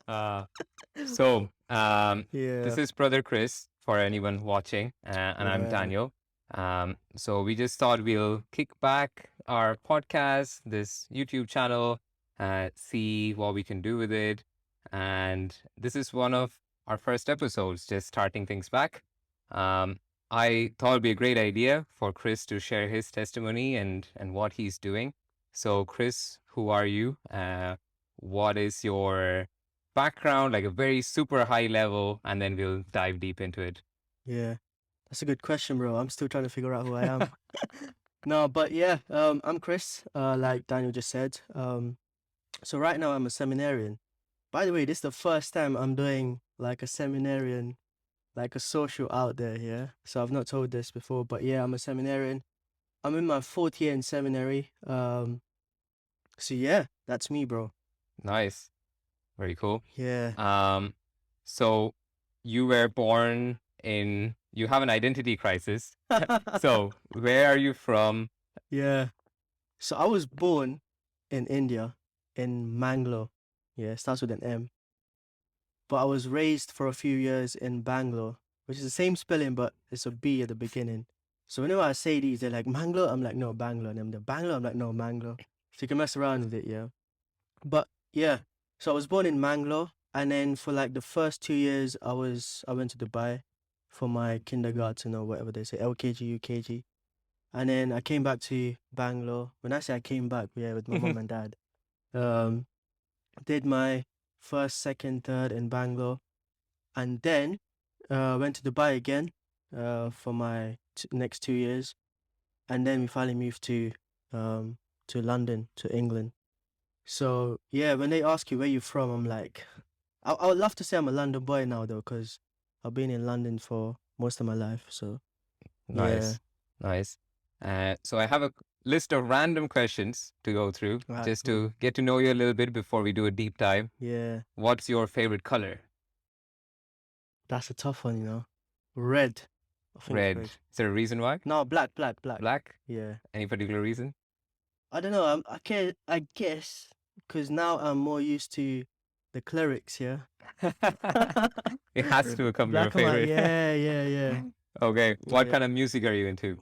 Uh, so, Yeah. this is Brother Chris for anyone watching, and I'm Right. Daniel. So we just thought we'll kick back our podcast, this YouTube channel, see what we can do with it. And this is one of our first episodes, just starting things back. Um, I thought it'd be a great idea for Chris to share his testimony and what he's doing. So, Chris, who are you? What is your background, like a very super high level, and then we'll dive deep into it. Yeah. That's a good question, bro. I'm still trying to figure out who I am. No, but yeah, I'm Chris, like Daniel just said. So right now I'm a seminarian. By the way, this is the first time I'm doing like a seminarian, like a social out there, yeah. So I've not told this before, but yeah, I'm a seminarian. I'm in my fourth year in seminary. So yeah, that's me, bro. Nice, very cool. Yeah. Um, so you were born in. You have an identity crisis. So where are you from? Yeah. So I was born in India, in Mangalore. Yeah, it starts with an M. But I was raised for a few years in Bangalore, which is the same spelling, but it's a B at the beginning. So whenever I say these, they're like Mangalore. I'm like, no, Bangalore. And then they're Bangalore. I'm like, no, Mangalore. So you can mess around with it, yeah. But yeah, so I was born in Mangalore, and then for like the first 2 years, I went to Dubai for my kindergarten or whatever they say, LKG, UKG. And then I came back to Bangalore. When I say I came back, yeah, with my mom and dad. Um, did my first, second, third in Bangalore, and then went to Dubai again for my next 2 years, and then we finally moved to London, to England. So yeah, when they ask you where you're from, I'm like, I would love to say I'm a London boy now though, because I've been in London for most of my life. So yeah, Nice, nice. So I have a list of random questions to go through right, just cool. to get to know you a little bit before we do a deep dive. Yeah, What's your favorite color? that's a tough one, you know. Red, I think Red. red. Is there a reason why? No, black, black, black. Black? Yeah. Any particular reason? I don't know. I guess because now I'm more used to the clerics. Yeah. It has to become your Black and white. favorite. Yeah, yeah, yeah, Okay. What yeah. kind of music are you into?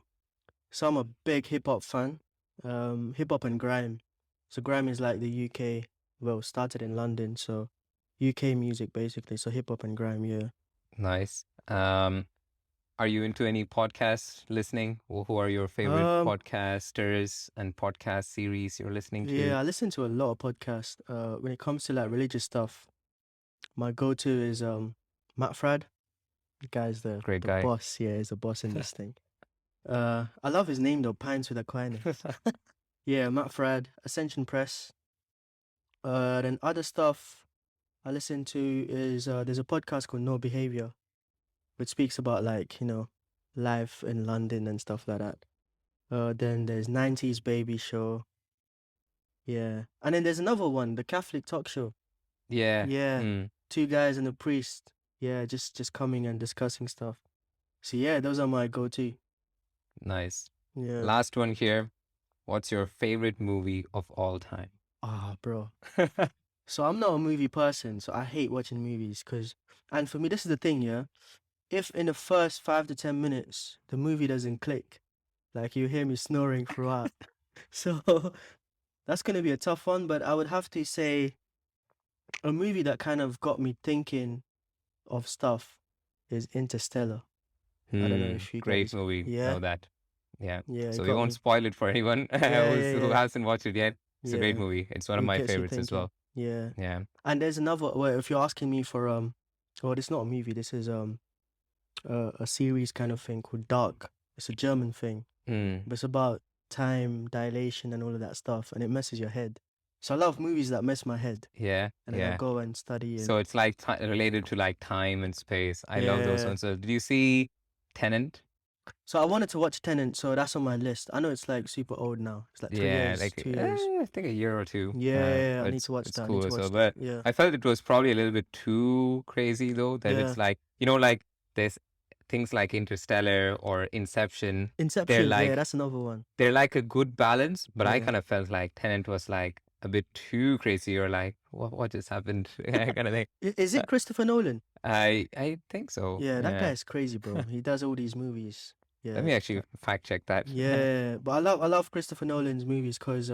So I'm a big hip hop fan. Hip hop and grime. So grime is like the UK. Well, started in London, so UK music basically. So hip hop and grime. Yeah. Nice. Are you into any podcast listening? Who are your favorite Um. podcasters and podcast series you're listening to? Yeah, I listen to a lot of podcasts. When it comes to like religious stuff, my go-to is Matt Fradd. The guy's Great the guy. boss. Yeah, he's the boss in this thing. I love his name though, Pints with Aquinas. Yeah, Matt Fradd, Ascension Press. Then other stuff I listen to is there's a podcast called No Behavior, which speaks about like life in London and stuff like that. Then there's 90s Baby Show. Yeah, and then there's another one, the Catholic Talk Show. Yeah. Yeah, Mm, two guys and a priest. Yeah, just coming and discussing stuff. So yeah, those are my go-to. nice. Yeah. Last one here. What's your favorite movie of all time? Ah, bro. So I'm not a movie person, so I hate watching movies and for me, this is the thing, yeah. If in the first 5 to 10 minutes the movie doesn't click, like you hear me snoring throughout, so that's gonna be a tough one. But I would have to say a movie that kind of got me thinking of stuff is Interstellar. I don't know if you Great guys, movie. yeah, Know that. Yeah. yeah, it So we got won't me. spoil it for anyone Yeah, yeah, who yeah, hasn't watched it yet. It's a great yeah. movie. It's one of It my gets you favorites as thinking. well. Yeah. Yeah. And there's another. Well, if you're asking me for well, it's not a movie. This is a series kind of thing called Dark. It's a German thing, Mm. but it's about time dilation and all of that stuff, and it messes your head. So I love movies that mess my head, Yeah. and then I Yeah. go and study So and it's like related to like time and space. I love those yeah. ones. So did you see Tenant? So I wanted to watch Tenant, so that's on my list. I know it's like super old now. It's like three Yeah, years, like 2 years. I think a year or two. Yeah, yeah, yeah, I But need to watch it's that. I need cool to as well. watch that. But Yeah, I felt it was probably a little bit too crazy though. That yeah. it's like like there's things like Interstellar or Inception. They're Inception. Yeah, like that's another one. they're like a good balance. But I Yeah, kind of felt like Tenant was like a bit too crazy or like what just happened kind of thing. Is it Christopher Nolan? I think so. Yeah, that Yeah. guy's crazy, bro. He does all these movies. Let Yeah, me actually fact check that. yeah. But I love Christopher Nolan's movies because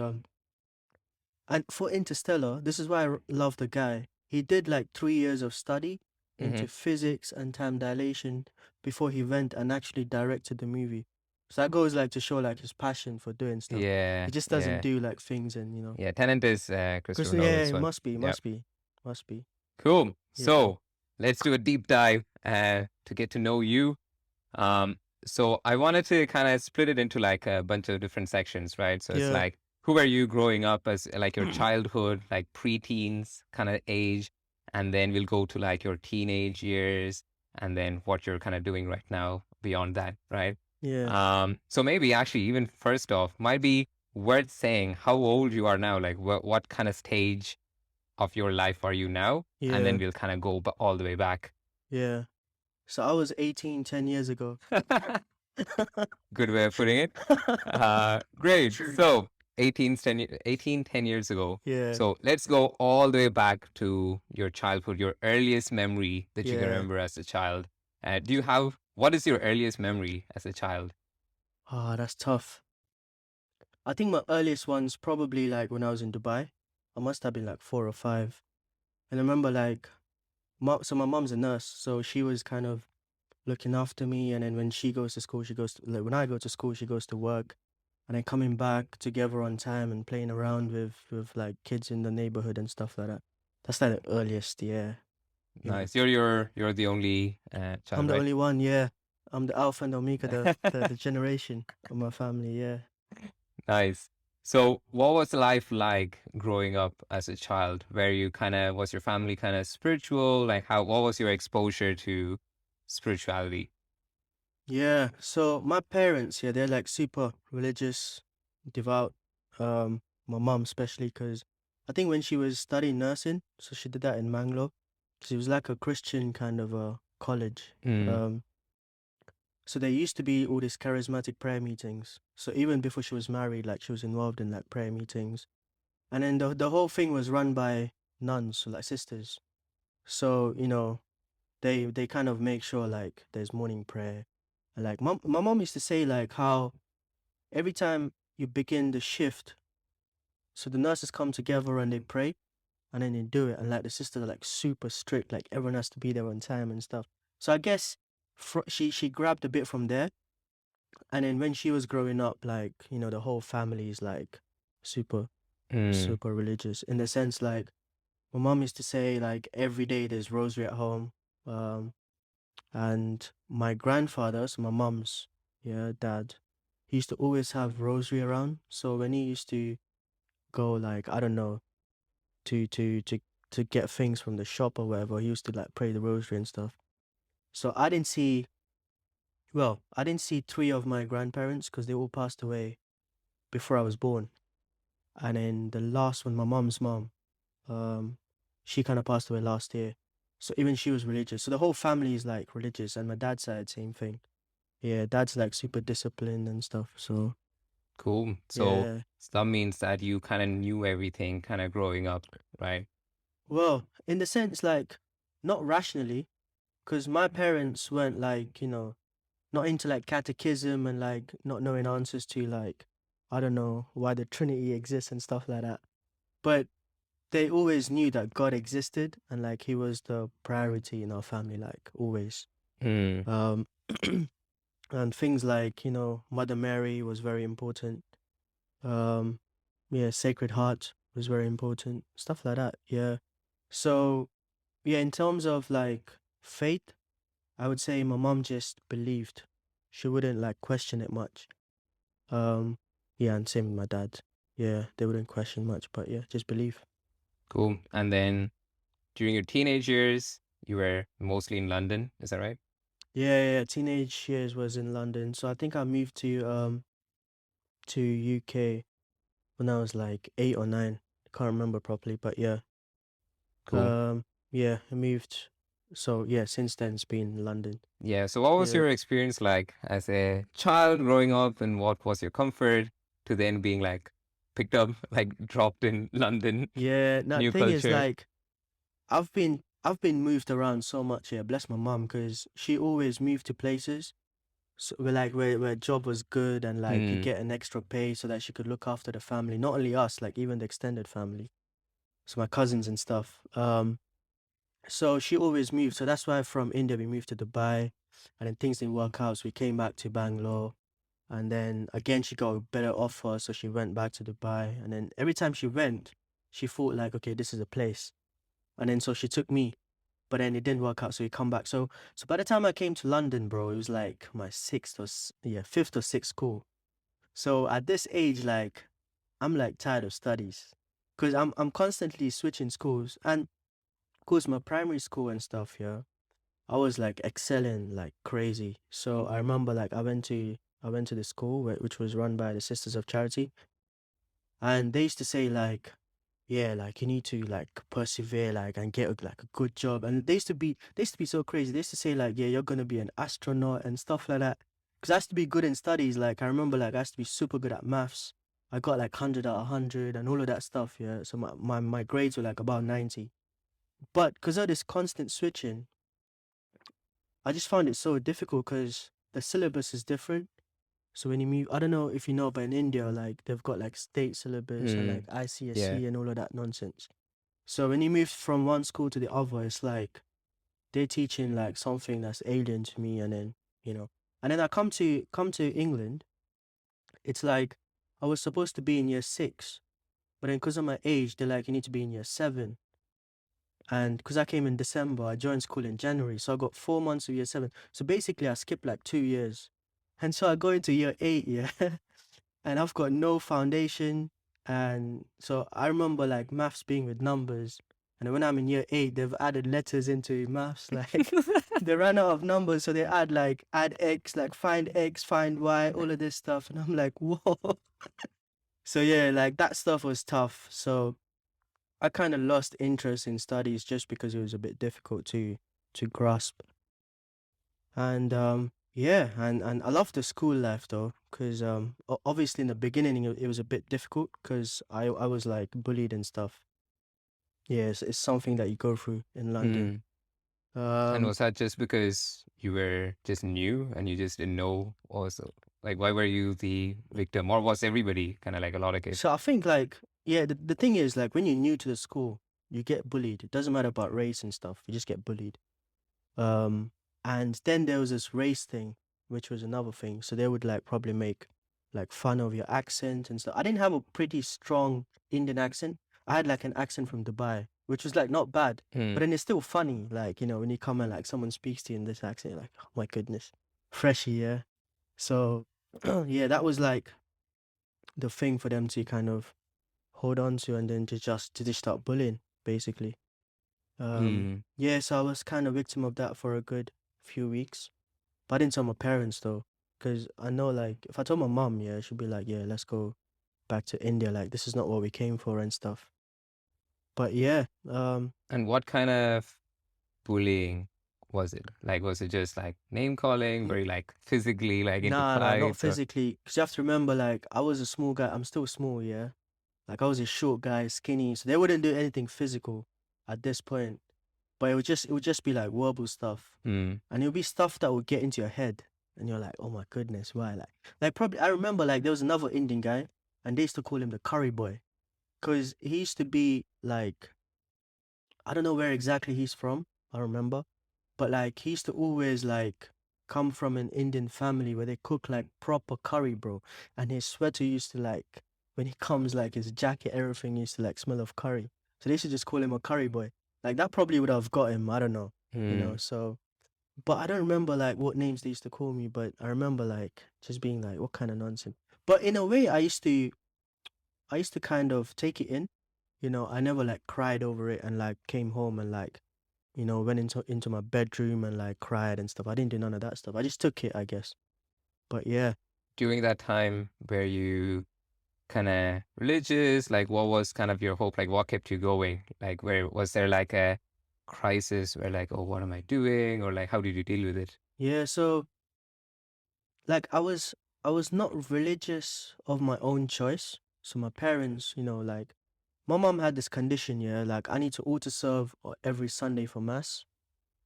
and for Interstellar, this is why love the guy. He did like 3 years of study Hmm. into physics and time dilation before he went and actually directed the movie. So that goes like to show like his passion for doing stuff. Yeah, He just doesn't yeah, do like things and yeah. Tenant is Christopher Christopher, yeah, Nolan's it one. must be, Yeah. must be, must be. Cool. Yeah, So let's do a deep dive to get to know you. Um, so I wanted to kind of split it into like a bunch of different sections, right? So it's yeah, like, who were you growing up as, like your childhood, like preteens kind of age, and then we'll go to like your teenage years, and then what you're kind of doing right now beyond that, right? yeah, So maybe actually even first off, might be worth saying how old you are now, like what kind of stage of your life are you now, and then yeah, we'll kind of go all the way back. yeah. So I was 18 10 years ago. Good way of putting it. Great. So 10 years ago. Yeah, So let's go all the way back to your childhood, your earliest memory that you can yeah. remember as a child. Do you have, what is your earliest memory as a child? Ah, that's tough. I think my earliest one's probably like when I was in Dubai. I must have been like 4 or 5. And I remember like, so my mom's a nurse, so she was kind of looking after me. And then when she goes to school, like when I go to school, she goes to work. And then coming back together on time and playing around with like kids in the neighborhood and stuff like that. That's like the earliest, yeah, yeah. Nice. You're the only I'm child, the right? only one, yeah. I'm the alpha and omega, the generation of my family, yeah. Nice. So, what was life like growing up as a child? Where you kind of, was your family kind of spiritual? Like, what was your exposure to spirituality? Yeah, so my parents, yeah, they're like super religious, devout. My mom especially, because I think when she was studying nursing, so she did that in Mangalore, because it was like a Christian kind of a college. Mm, Um, so there used to be all these charismatic prayer meetings. So even before she was married, like she was involved in like prayer meetings, and then the whole thing was run by nuns, so like sisters. So they kind of make sure like there's morning prayer. And like my mom used to say like how every time you begin the shift, so the nurses come together and they pray and then they do it, and like the sisters are like super strict, like everyone has to be there on time and stuff. So I guess she grabbed a bit from there, and then when she was growing up, like the whole family is like super mm, super religious in the sense like my mom used to say like every day there's rosary at home. um And my grandfather, so my mom's, yeah, dad, he used to always have rosary around. So when he used to go like, I don't know, to get things from the shop or whatever, he used to like pray the rosary and stuff. So I didn't see three of my grandparents because they all passed away before I was born. And then the last one, my mom's mom, um, she kind of passed away last year. So even she was religious. So the whole family is like religious, and my dad's side, same thing. Yeah, dad's like super disciplined and stuff. So cool. yeah. So that means that you kind of knew everything kind of growing up, right? Well, in the sense like not rationally, because my parents weren't like, not into like catechism and like not knowing answers to like, I don't know, why the Trinity exists and stuff like that. But they always knew that God existed and like he was the priority in our family, like always. Mm, Um and things like, Mother Mary was very important. Um, yeah, Sacred Heart was very important. Stuff like that. Yeah. So yeah, in terms of like faith, I would say my mom just believed. She wouldn't like question it much. Um, yeah, and same with my dad. Yeah, they wouldn't question much, but yeah, just believe. cool. And then during your teenage years, you were mostly in London, is that right? Yeah, yeah, yeah, teenage years was in London. So I think I moved to UK when I was like 8 or 9. Can't remember properly, but yeah. Cool. Um, yeah, I moved. So yeah, since then it's been London. Yeah. So, what was Yeah. your experience like as a child growing up, and what was your comfort to then being like picked up, like dropped in London, Yeah, that new thing is culture. like I've been moved around so much. Yeah, bless my mum, because she always moved to places. So we're like where job was good and like you Hmm. get an extra pay so that she could look after the family, not only us, like even the extended family, so my cousins and stuff. So she always moved. So that's why from India we moved to Dubai, and then things didn't work out. So we came back to Bangalore, and then again she got a better offer, so she went back to Dubai. And then every time she went, she thought like, okay, this is a place. And then so she took me, but then it didn't work out. So we come back. So by the time I came to London, bro, it was like my fifth or sixth school. So at this age, like I'm like tired of studies, because I'm constantly switching schools. And of course my primary school and stuff, yeah, I was like excelling like crazy. So I remember like I went to the school which was run by the Sisters of Charity, and they used to say like, yeah, like you need to like persevere, like and get like a good job. And they used to be so crazy. They used to say like, yeah, you're gonna be an astronaut and stuff like that. Because I used to be good in studies. Like I remember like I used to be super good at maths. I got like 100 out of 100 and all of that stuff. Yeah, so my grades were like about 90. But because of this constant switching, I just found it so difficult because the syllabus is different. So when you move, I don't know if you know, but in India, like they've got like state syllabus and Hmm. like Yeah. ICSE and all of that nonsense. So when you move from one school to the other, it's like they're teaching like something that's alien to me, and then you know, and then I come to England. It's like I was supposed to be in year six, but then because of my age, they're like you need to be in year seven. And because I came in December, I joined school in January, so I got 4 months of year seven. So basically, I skipped like 2 years, and so I go into year eight, yeah, and I've got no foundation. And so I remember like maths being with numbers. And when I'm in year eight, they've added letters into maths. Like they ran out of numbers, so they add X, like find X, find Y, all of this stuff. And I'm like, whoa. So yeah, like that stuff was tough. So I kind of lost interest in studies just because it was a bit difficult to grasp. And yeah, and I love the school life though, because obviously in the beginning it was a bit difficult because I was like bullied and stuff. Yeah, it's something that you go through in London. Hmm. And Um, was that just because you were just new and you just didn't know also? Like, why were you the victim? Or was everybody kind of like a lot of kids? so I think like yeah, the thing is like when you're new to the school, you get bullied. It doesn't matter about race and stuff. You just get bullied. Um, and then there was this race thing, which was another thing. So they would like probably make like fun of your accent and stuff. I didn't have a pretty strong Indian accent. I had like an accent from Dubai, which was like not bad, Hmm. but then it's still funny. Like, when you come and like someone speaks to you in this accent, you're like, oh my goodness, freshy, yeah. So yeah, that was like the thing for them to kind of hold on to, and then to just start bullying, basically. Hmm. Yeah, so I was kind of victim of that for a good few weeks. But I didn't tell my parents though, because I know like if I told my mom, yeah, she'd be like, yeah, let's go back to India. Like this is not what we came for and stuff. But yeah, And what kind of bullying was it? Like, was it just like name calling, n- very like physically, like into nah, not fights or? physically. Because you have to remember, like I was a small guy. I'm still small, yeah. Like I was a short guy, skinny, so they wouldn't do anything physical at this point. But it would just be like verbal stuff, Hmm. and it would be stuff that would get into your head, and you're like, oh my goodness, why? Like probably I remember like there was another Indian guy, and they used to call him the curry boy, because he used to be like, I don't know where exactly he's from. I remember, but like he used to always like come from an Indian family where they cook like proper curry, bro. And his sweater used to like when he comes, like his jacket, everything used to like smell of curry. So they should just call him a curry boy. Like that probably would have got him. I don't know, Hmm. So, but I don't remember like what names they used to call me. But I remember like just being like, what kind of nonsense. But in a way, I used to kind of take it in. I never like cried over it and like came home and like, went into my bedroom and like cried and stuff. I didn't do none of that stuff. I just took it, I guess. But yeah. During that time, were you kind of religious? Like, what was kind of your hope? Like, what kept you going? Like, where was there like a crisis where like, oh, what am I doing? Or like, how did you deal with it? Yeah, so like I was not religious of my own choice. So my parents, like my mom had this condition, yeah, like I need to auto serve every Sunday for mass,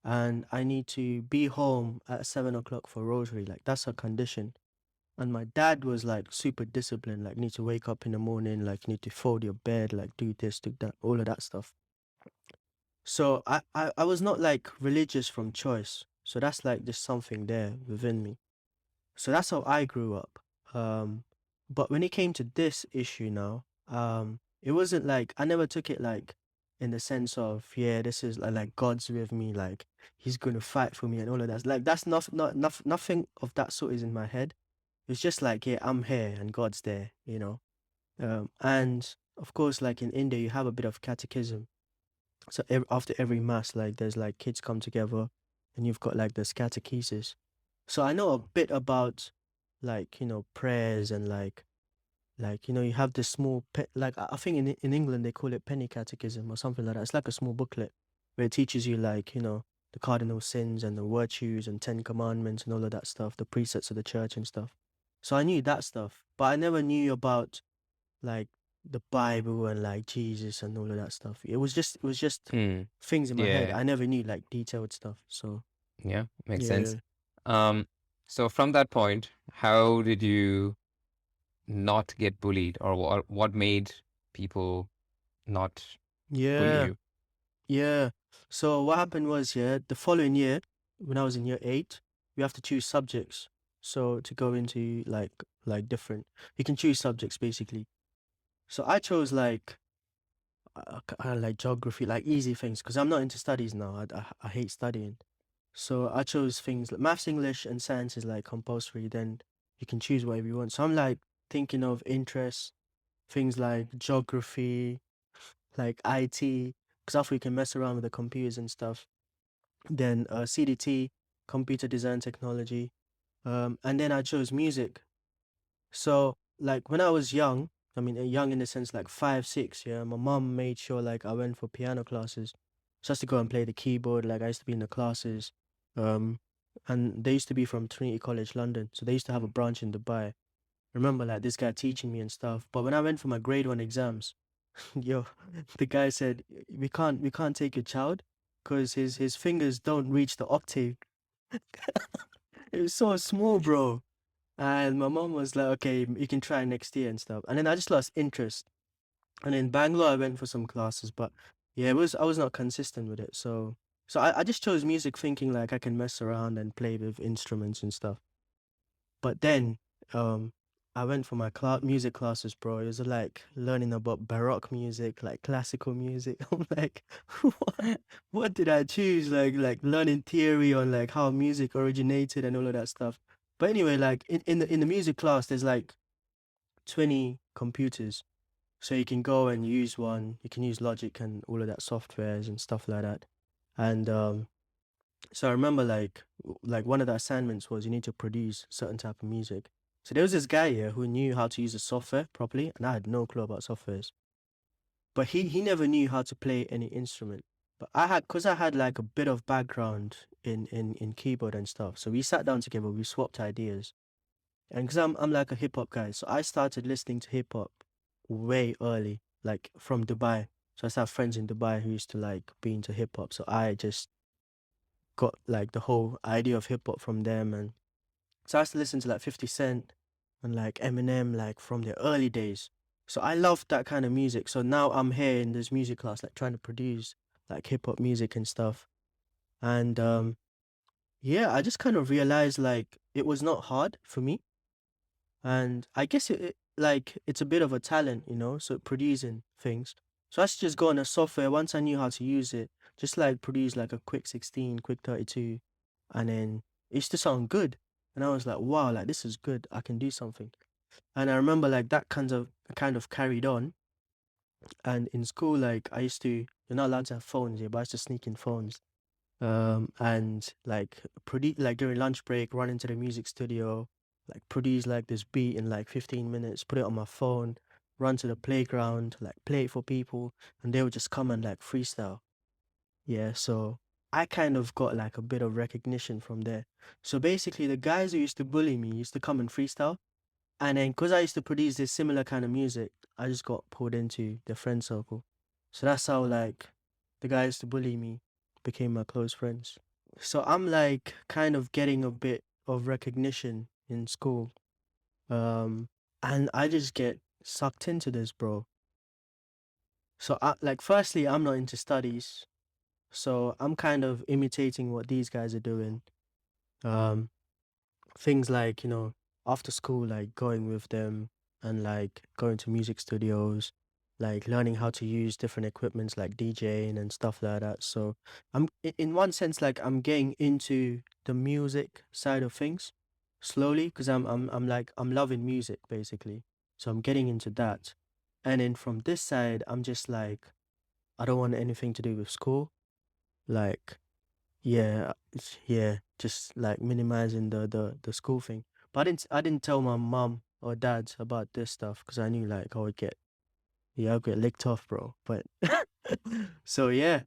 and I need to be home at 7 o'clock for rosary. Like that's her condition. And my dad was like super disciplined, like need to wake up in the morning, like need to fold your bed, like do this, do that, all of that stuff. So I was not like religious from choice. So that's like just something there within me. So that's how I grew up. Um, but when it came to this issue now, it wasn't like I never took it like in the sense of yeah, this is like God's with me, like He's gonna fight for me and all of that. Like that's nothing of that sort is in my head. It's just like yeah, I'm here and God's there. And of course, like in India, you have a bit of catechism. So after every mass, like there's like kids come together, and you've got like this catechesis. So I know a bit about like prayers and like you have this small like I think in England they call it penny catechism or something like that. It's like a small booklet where it teaches you like the cardinal sins and the virtues and 10 commandments and all of that stuff, the precepts of the church and stuff. So I knew that stuff, but I never knew about like the Bible and like Jesus and all of that stuff. It was just Hmm. things in my head. Yeah. I never knew like detailed stuff. So Yeah. Makes yeah, sense. Um, so from that point, how did you not get bullied, or what made people not bully yeah, you? yeah. So what happened was, yeah, the following year, when I was in year eight, we have to choose subjects. So to go into like different, you can choose subjects basically. So I chose like like geography, like easy things, because I'm not into studies now. I hate studying. So I chose things like maths, English, and science is like compulsory. Then you can choose whatever you want. So I'm like thinking of interests, things like geography, like IT, because after we can mess around with the computers and stuff. Then CDT, computer design technology. And then I chose music. So like when I was young, I mean young in the sense like 5, 6, yeah, my mom made sure like I went for piano classes. So I used to go and play the keyboard, like I used to be in the classes. Um and they used to be from Trinity College London. So they used to have a branch in Dubai. I remember like this guy teaching me and stuff. But when I went for my grade one exams, yo, the guy said we can't take your child because his fingers don't reach the octave. It was so small, bro. And my mom was like, okay, you can try next year and stuff. And then I just lost interest. And in Bangalore, I went for some classes, but yeah, I was not consistent with it. So I just chose music thinking like I can mess around and play with instruments and stuff. But then, um, I went for my music classes, bro. It was like learning about Baroque music, like classical music. I'm like, what did I choose? Like learning theory on like how music originated and all of that stuff. But anyway, like in the music class, there's like 20 computers. So you can go and use one. You can use Logic and all of that softwares and stuff like that. And so I remember like one of the assignments was you need to produce certain type of music. So there was this guy here who knew how to use the software properly, and I had no clue about softwares. But he never knew how to play any instrument. But cause I had like a bit of background in keyboard and stuff. So we sat down together, we swapped ideas. And cause I'm like a hip hop guy, so I started listening to hip hop way early, like from Dubai. So I used to have friends in Dubai who used to like be into hip hop. So I just got like the whole idea of hip hop from them. And so I used to listen to like 50 Cent and like Eminem, like from the early days. So I loved that kind of music. So now I'm here in this music class, like trying to produce like hip hop music and stuff. And yeah, I just kind of realized like it was not hard for me. And I guess like it's a bit of a talent, so producing things. So I should just go on a software once I knew how to use it, just like produce like a quick 16, quick 32, and then it used to sound good. And I was like, wow, like this is good. I can do something. And I remember like that kind of carried on. And in school, like I used to, you're not allowed to have phones here, but I used to sneak in phones. And like like during lunch break, run into the music studio, like produce like this beat in like 15 minutes, put it on my phone, run to the playground, like play it for people, and they would just come and like freestyle. Yeah, so I kind of got like a bit of recognition from there. So basically, the guys who used to bully me used to come and freestyle, and then because I used to produce this similar kind of music, I just got pulled into their friend circle. So that's how like the guys to bully me became my close friends. So I'm like kind of getting a bit of recognition in school. Um and I just get sucked into this, bro. So I like firstly I'm not into studies. So I'm kind of imitating what these guys are doing. Um things like, after school, like going with them and like going to music studios, like learning how to use different equipments like DJing and stuff like that. So in one sense, like I'm getting into the music side of things slowly because I'm loving music basically. So I'm getting into that. And then from this side, I'm just like, I don't want anything to do with school. Like, yeah, yeah, just like minimizing the school thing. But I didn't tell my mom or dad about this stuff because I knew like I'll get licked off, bro. But so yeah,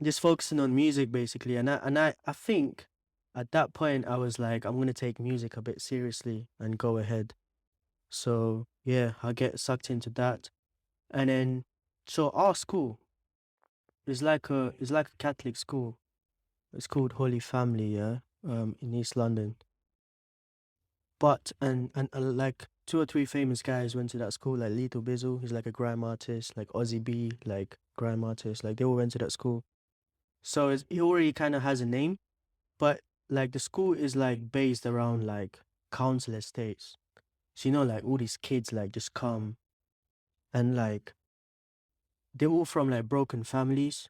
just focusing on music basically, and I think at that point I was like, I'm gonna take music a bit seriously and go ahead. So yeah, I get sucked into that, and then so our school is like a Catholic school. It's called Holy Family, yeah, in East London. But and like two or three famous guys went to that school, like Lethal Bizzle, he's like a grime artist, like Ozzy B, like grime artist, like they all went to that school. So he already kind of has a name, but like the school is like based around like council estates. So like all these kids like just come and like they're all from like broken families.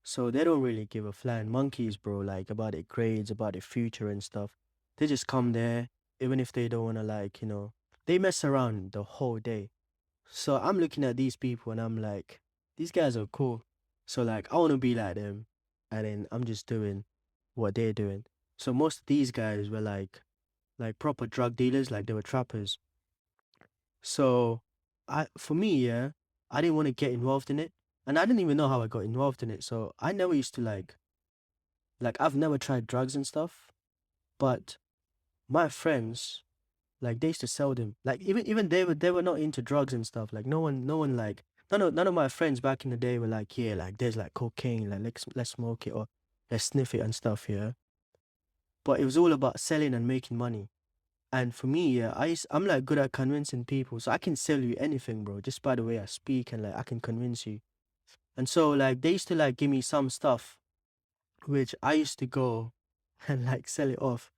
So they don't really give a flying monkeys, bro, like about their grades, about their future and stuff. They just come there, even if they don't wanna like, they mess around the whole day. So I'm looking at these people and I'm like, these guys are cool. So like I wanna be like them. And then I'm just doing what they're doing. So most of these guys were like proper drug dealers, like they were trappers. So for me, yeah, I didn't want to get involved in it. And I didn't even know how I got involved in it. So I never used to like I've never tried drugs and stuff, but my friends like they used to sell them. Like even they were not into drugs and stuff. Like no one like none of my friends back in the day were like, yeah, like there's like cocaine, like let's smoke it or let's sniff it and stuff, yeah. But it was all about selling and making money. And for me, yeah, I'm like good at convincing people, so I can sell you anything, bro, just by the way I speak and like I can convince you. And so like they used to like give me some stuff which I used to go and like sell it off.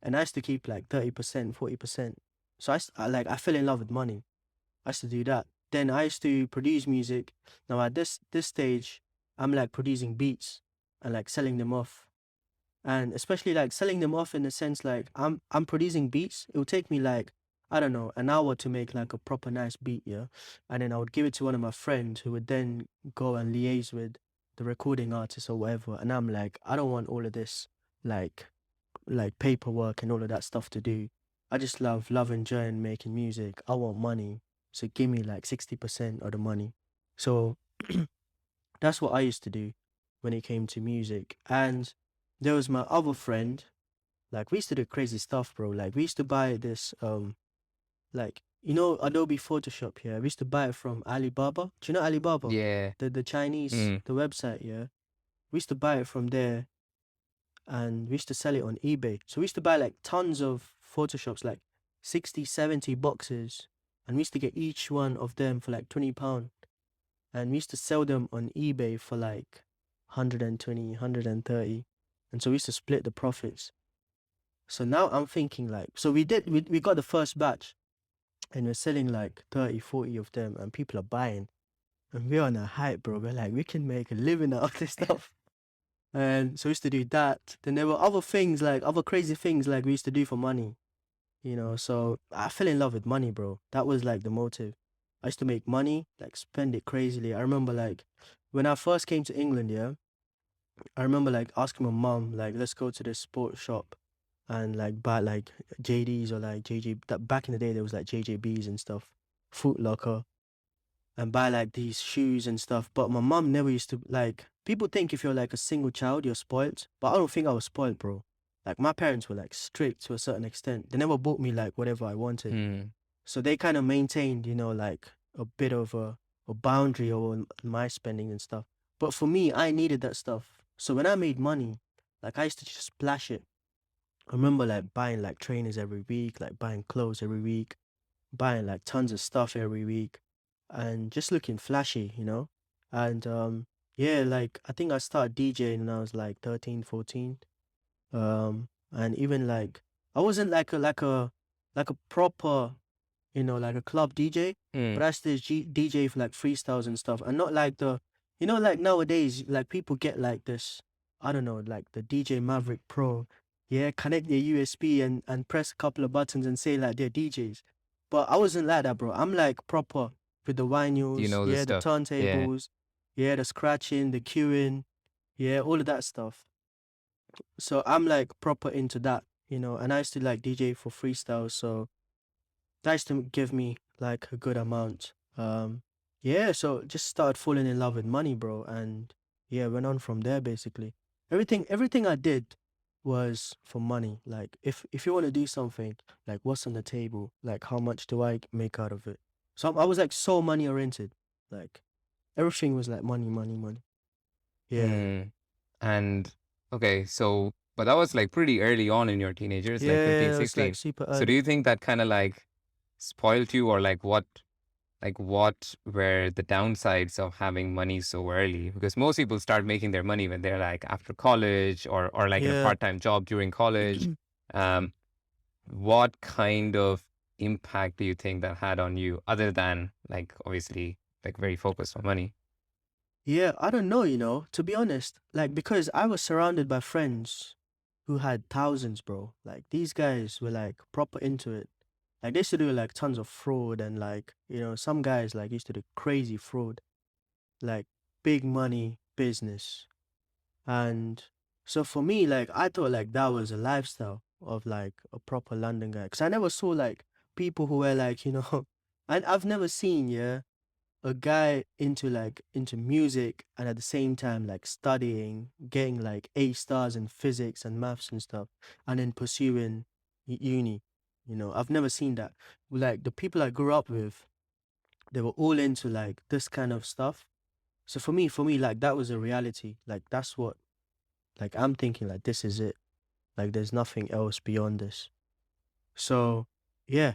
And I used to keep like 30%, 40%. So I fell in love with money. I used to do that. Then I used to produce music. Now at this stage, I'm like producing beats and like selling them off. And especially like selling them off in the sense like I'm producing beats. It would take me like, I don't know, an hour to make like a proper nice beat, yeah. And then I would give it to one of my friends who would then go and liaise with the recording artist or whatever. And I'm like, I don't want all of this like like paperwork and all of that stuff to do. I just love enjoying making music. I want money. So give me like 60% of the money. So that's what I used to do when it came to music. And there was my other friend, like we used to do crazy stuff, bro. Like we used to buy this like Adobe Photoshop here. We used to buy it from Alibaba. Do you know Alibaba? Yeah. The Chinese, Mm. the website, yeah. We used to buy it from there and we used to sell it on eBay. So we used to buy like tons of Photoshops, like 60, 70 boxes. And we used to get each one of them for like £20. And we used to sell them on eBay for like 120, 130. And so we used to split the profits. So now I'm thinking like, so we got the first batch and we're selling like 30, 40 of them and people are buying. And we're on a hype, bro. We're like, we can make a living out of this stuff. And so we used to do that. Then there were other things, like other crazy things, like we used to do for money, So I fell in love with money, bro. That was like the motive. I used to make money, like spend it crazily. I remember like when I first came to England, yeah, I remember like asking my mom, like, let's go to this sports shop and like buy like JDs or like JJ. That back in the day there was like JJBs and stuff, Foot Locker and buy like these shoes and stuff. But my mom never used to like. People think if you're like a single child, you're spoiled. But I don't think I was spoiled, bro. Like my parents were like strict to a certain extent. They never bought me like whatever I wanted. Mm. So they kind of maintained, like a bit of a boundary over my spending and stuff. But for me, I needed that stuff. So when I made money, like I used to just splash it. I remember like buying like trainers every week, like buying clothes every week, buying like tons of stuff every week, and just looking flashy, you know? And yeah, like I think I started DJing when I was like 13, 14. And even like I wasn't like a proper, like a club DJ, Mm. but I still DJ for like freestyles and stuff, and not like like nowadays, like people get like this, I don't know, like the DJ Maverick Pro, yeah, connect their USB and press a couple of buttons and say like they're DJs, but I wasn't like that, bro. I'm like proper with the You vinyls, know this yeah, the stuff. Yeah. turntables, yeah, the scratching, the queuing, yeah, all of that stuff. So I'm like proper into that, and I used to like DJ for freestyles, so that used to give me like a good amount. Yeah, so just started falling in love with money, bro, and yeah, went on from there basically. Everything I did was for money. Like if you want to do something, like what's on the table, like how much do I make out of it? So I was like so money oriented. Like everything was like money, money, money. Yeah. Mm. And okay, so but that was like pretty early on in your teenagers, like 15, Yeah, it was like 16. super So do early. you think that kind of like spoiled you, or like what were the downsides of having money so early? Because most people start making their money when they're like after college, or like in a Yeah. part-time job during college. Um, what kind of impact do you think that had on you, other than like obviously like very focused on money? Yeah, I don't know, to be honest. Like, because I was surrounded by friends who had thousands, bro. Like, these guys were like proper into it. Like, they used to do like tons of fraud, and like, some guys like used to do crazy fraud, like big money business. And so for me, like, I thought like that was a lifestyle of like a proper London guy. Cause I never saw like people who were like, and I've never seen, yeah, a guy into music and at the same time like studying, getting like A stars in physics and maths and stuff, and then pursuing uni. I've never seen that. Like the people I grew up with, they were all into like this kind of stuff. So for me, like that was a reality. Like that's what, like I'm thinking like this is it. Like there's nothing else beyond this. So yeah.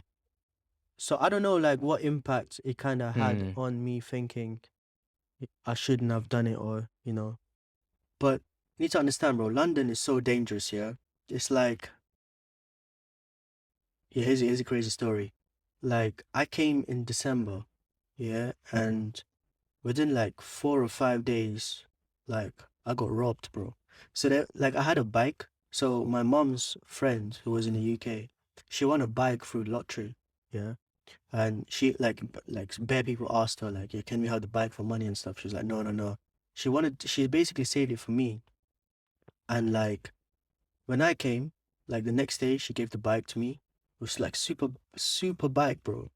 So I don't know like what impact it kind of had Hmm. on me thinking I shouldn't have done it, or but you need to understand, bro, London is so dangerous, yeah. It's like, yeah, here's a crazy story. Like I came in December, yeah, and within like 4 or 5 days, like I got robbed, bro. So that, like, I had a bike. So my mom's friend who was in the UK, she won a bike through lottery, yeah. And she like bare people asked her like, yeah, can we have the bike for money and stuff? She was like, no, no, no. She basically saved it for me. And like when I came, like the next day, she gave the bike to me. It was like super, super bike, bro.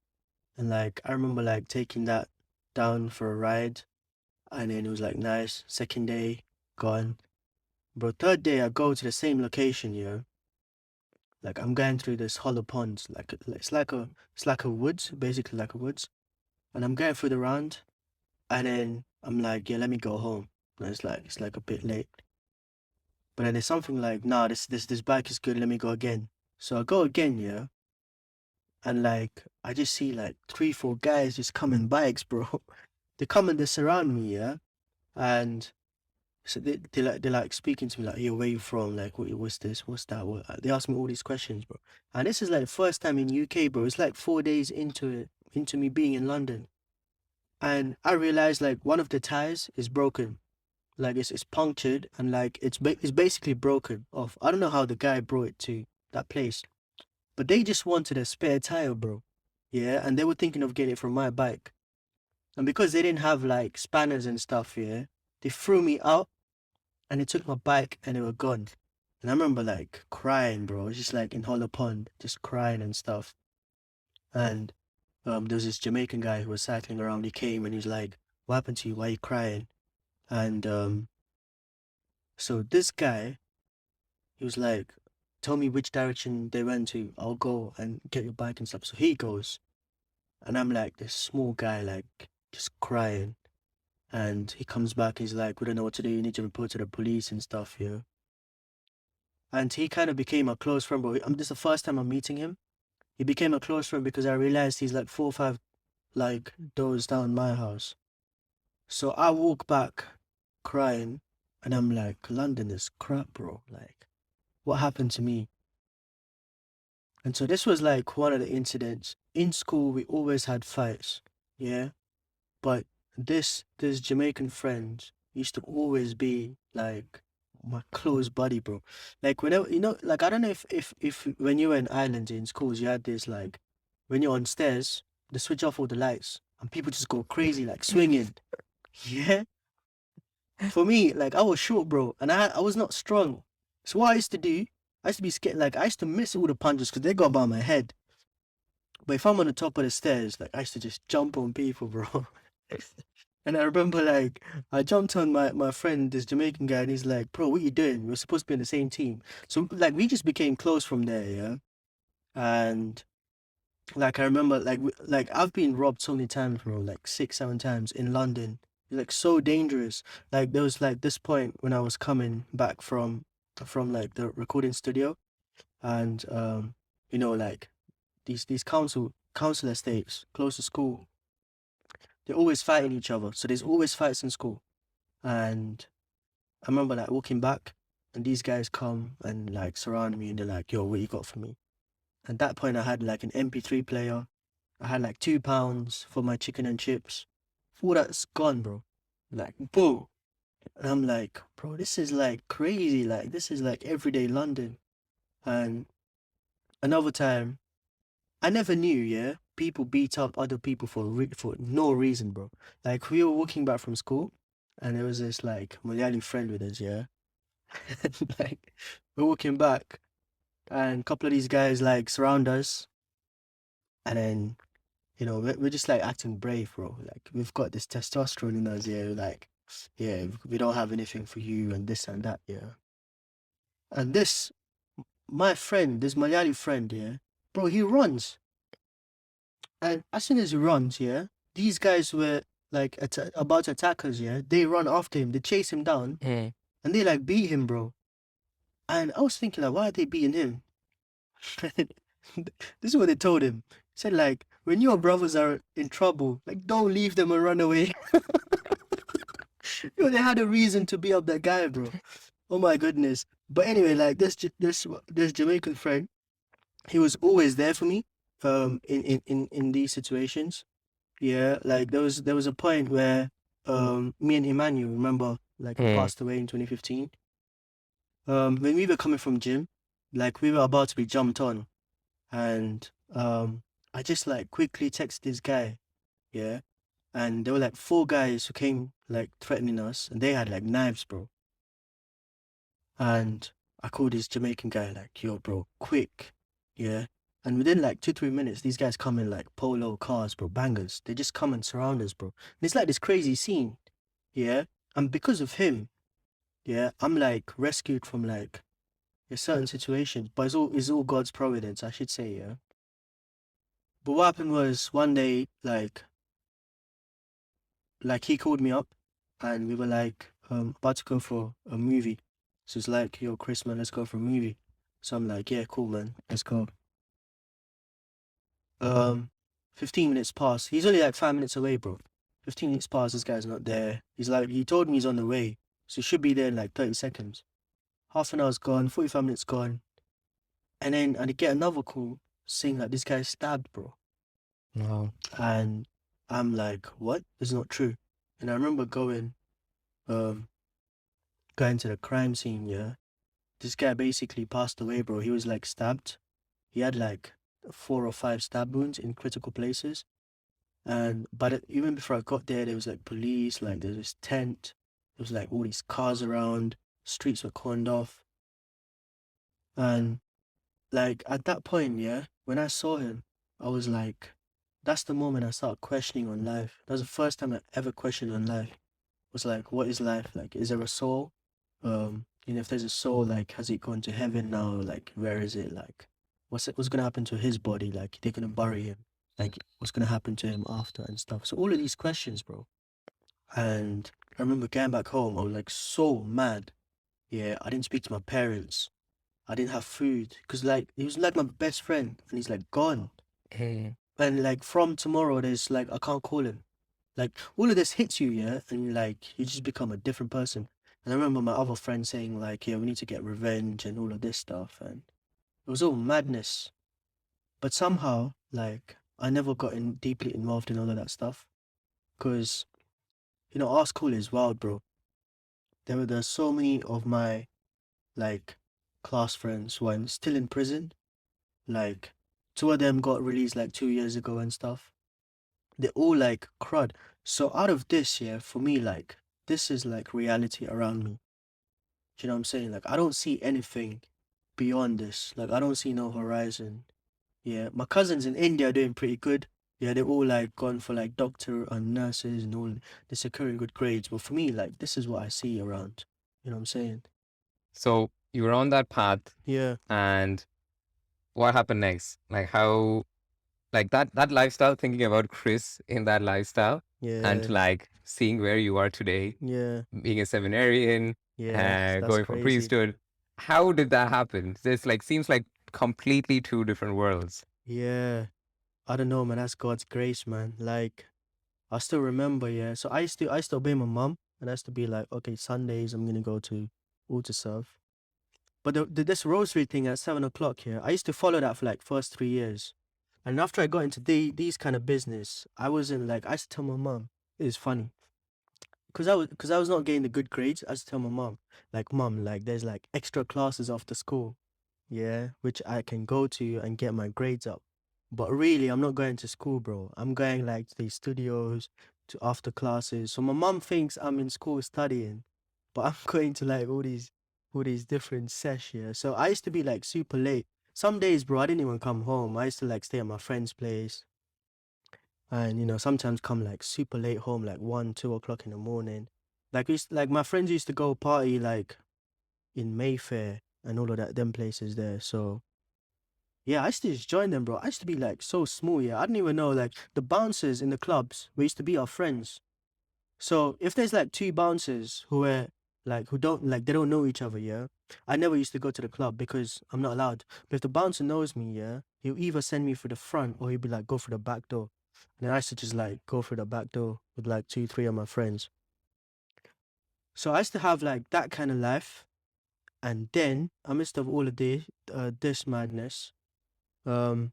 And like I remember like taking that down for a ride, and then it was like nice. Second day, gone. Bro, third day I go to the same location, like I'm going through this hollow pond, like it's like a woods, basically like a woods. And I'm going through the round, and then I'm like, yeah, let me go home. And it's like a bit late. But then there's something like, nah, this bike is good, let me go again. So I go again, yeah. And like I just see like three, four guys just come in bikes, bro. They come and they surround me, yeah. And so they're like speaking to me like, "Yo, where you from? Like, what's this? What's that? What?" They ask me all these questions, bro. And this is like the first time in UK, bro. It's like 4 days into me being in London, and I realized like one of the tires is broken, like it's punctured, and like it's basically broken off. I don't know how the guy brought it to that place, but they just wanted a spare tire, bro. Yeah, and they were thinking of getting it from my bike, and because they didn't have like spanners and stuff, yeah, they threw me out and they took my bike and they were gone. And I remember like crying, bro. I was just like in Hollow Pond, just crying and stuff. And there was this Jamaican guy who was cycling around. He came and he was like, "What happened to you? Why are you crying?" And so this guy, he was like, "Tell me which direction they went to. I'll go and get your bike and stuff." So he goes. And I'm like this small guy, like just crying. And he comes back, he's like, we don't know what to do, you need to report to the police and stuff, yeah. And he kind of became a close friend, bro. This is the first time I'm meeting him. He became a close friend because I realized he's like 4 or 5 like doors down my house. So I walk back crying and I'm like, London is crap, bro. Like, what happened to me? And so this was like one of the incidents. In school, we always had fights, yeah. But this Jamaican friend used to always be like my close buddy, bro. Like whenever like I don't know if when you were in Ireland in schools, you had this like when you're on stairs, they switch off all the lights and people just go crazy, like swinging. Yeah. For me, like I was short, bro, and I was not strong. So what I used to do, I used to be scared. Like I used to miss all the punches because they got by my head. But if I'm on the top of the stairs, like I used to just jump on people, bro. And I remember like I jumped on my friend, this Jamaican guy, and he's like, "Bro, what you doing? We're supposed to be in the same team." So like we just became close from there, yeah. And like I remember like I've been robbed so many times, bro, like 6, 7 times in London. It's like so dangerous. Like there was like this point when I was coming back from like the recording studio, and like these council estates close to school, they're always fighting each other. So there's always fights in school. And I remember like walking back and these guys come and like surround me and they're like, yo, what you got for me? At that point I had like an MP3 player. I had like £2 for my chicken and chips. All that's gone, bro. Like, boo. And I'm like, bro, this is like crazy. Like, this is like everyday London. And another time, I never knew, yeah, people beat up other people for no reason, bro. Like, we were walking back from school and there was this like Malayali friend with us, yeah. Like, we're walking back and a couple of these guys like surround us. And then we're just like acting brave, bro. Like we've got this testosterone in us, yeah. Like, yeah, we don't have anything for you and this and that, yeah. And my friend, this Malayali friend, yeah, bro, he runs. And as soon as he runs, yeah, these guys were like about to attack us, yeah. They run after him, they chase him down, Mm. and they like beat him, bro. And I was thinking, like, why are they beating him? This is what they told him. Said like, when your brothers are in trouble, like, don't leave them and run away. They had a reason to beat up that guy, bro. Oh my goodness. But anyway, like this Jamaican friend, he was always there for me. In these situations. Yeah, like there was a point where me and Emmanuel, remember, like who Mm. passed away in 2015. When we were coming from gym, like we were about to be jumped on, and I just like quickly text this guy, yeah, and there were like 4 guys who came like threatening us, and they had like knives, bro. And I called this Jamaican guy like, yo, bro, quick, yeah. And within like 2, 3 minutes, these guys come in like polo cars, bro, bangers. They just come and surround us, bro. And it's like this crazy scene, yeah. And because of him, yeah, I'm like rescued from like a certain situation, but it's all God's providence, I should say, yeah. But what happened was one day, like he called me up, and we were like about to go for a movie. So it's like, yo, Chris, man, let's go for a movie. So I'm like, yeah, cool, man, let's go. Um, 15 minutes pass. He's only like 5 minutes away, bro. 15 minutes pass. This guy's not there. He's like, he told me he's on the way, so he should be there in like 30 seconds. Half an hour's gone. 45 minutes gone, and then I get another call saying that this guy's stabbed, bro. Wow. And I'm like, what? It's not true. And I remember um, going to the crime scene. Yeah, this guy basically passed away, bro. He was like stabbed. He had like 4 or 5 stab wounds in critical places. And but even before I got there, there was like police, like there was this tent, there was like all these cars around, streets were cordoned off. And like at that point, yeah, when I saw him, I was like, that's the moment I started questioning on life. That was the first time I ever questioned on life. Was like, what is life? Like, is there a soul? If there's a soul, like, has it gone to heaven now? Like, where is it? Like, what's gonna happen to his body? Like, they're gonna bury him. like what's gonna happen to him after and stuff. So all of these questions, bro. And I remember getting back home, I was like so mad. Yeah, I didn't speak to my parents. I didn't have food because like he was like my best friend, and he's like gone. Hey. And like from tomorrow, there's like I can't call him. Like all of this hits you, yeah, and like you just become a different person. And I remember my other friend saying like, "Yeah, we need to get revenge and all of this stuff," and it was all madness. But somehow, like, I never got deeply involved in all of that stuff because our school is wild, bro. There's so many of my like class friends who are still in prison. Like, two of them got released like 2 years ago and stuff. They're all like crud. So out of this, yeah, for me, like, this is like reality around me. Do you know what I'm saying? Like, I don't see anything beyond this. Like, I don't see no horizon. Yeah, my cousins in India are doing pretty good. Yeah, they're all like gone for like doctor and nurses and all. They're securing good grades. But for me, like, this is what I see around. You know what I'm saying? So you were on that path, Yeah, and what happened next? Like how, like that lifestyle, thinking about Chris in that lifestyle, and yeah, like seeing where you are today, yeah, being a seminarian, yeah. That's going for crazy. priesthood. How did that happen? This like seems like completely two different worlds. Yeah, I don't know, man. That's God's grace, man. Like, I still remember, yeah. So I used to obey my mum, and I used to be like, okay, Sundays I'm gonna go to altar serve. But this rosary thing at 7 o'clock here, I used to follow that for like first 3 years. And after I got into these kind of business, I wasn't like I used to tell my mum. It is funny because I was not getting the good grades. I used to tell my mum, like, mum, like there's like extra classes after school, yeah, which I can go to and get my grades up. But really, I'm not going to school, bro. I'm going like to these studios, to after classes. So my mum thinks I'm in school studying, but I'm going to like all these different sesh, yeah. So I used to be like super late. Some days, bro, I didn't even come home. I used to like stay at my friend's place and sometimes come like super late home, like 1, 2 o'clock in the morning. Like like my friends used to go party like in Mayfair and all of that, them places there. So yeah, I used to just join them, bro. I used to be like so small, yeah. I didn't even know like the bouncers in the clubs. We used to be our friends. So if there's like two bouncers who are like who don't like they don't know each other, yeah. I never used to go to the club because I'm not allowed. But if the bouncer knows me, yeah, he'll either send me through the front or he'll be like, go through the back door. And then I used to just like go through the back door with like two, three of my friends. So I used to have like that kind of life. And then, amidst of all of this madness, um,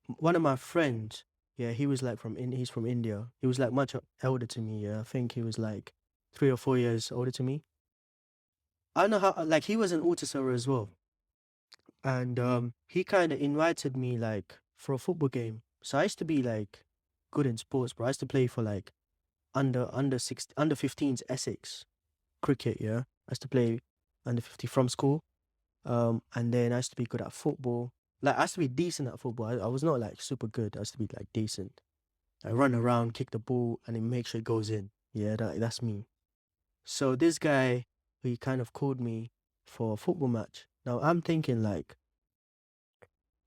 one of my friends, yeah, he was like he's from India. He was like much elder to me. Yeah, I think he was like 3 or 4 years older to me. I don't know how like he was an auto as well, and he kind of invited me like for a football game. So I used to be like good in sports, bro. I used to play for like under 15s Essex cricket. Yeah, I used to play under 50 from school. And then I used to be good at football. Like I used to be decent at football. I was not like super good. I used to be like decent. I run around, kick the ball, and then make sure it goes in. Yeah, that's me. So this guy, he kind of called me for a football match. Now I'm thinking like,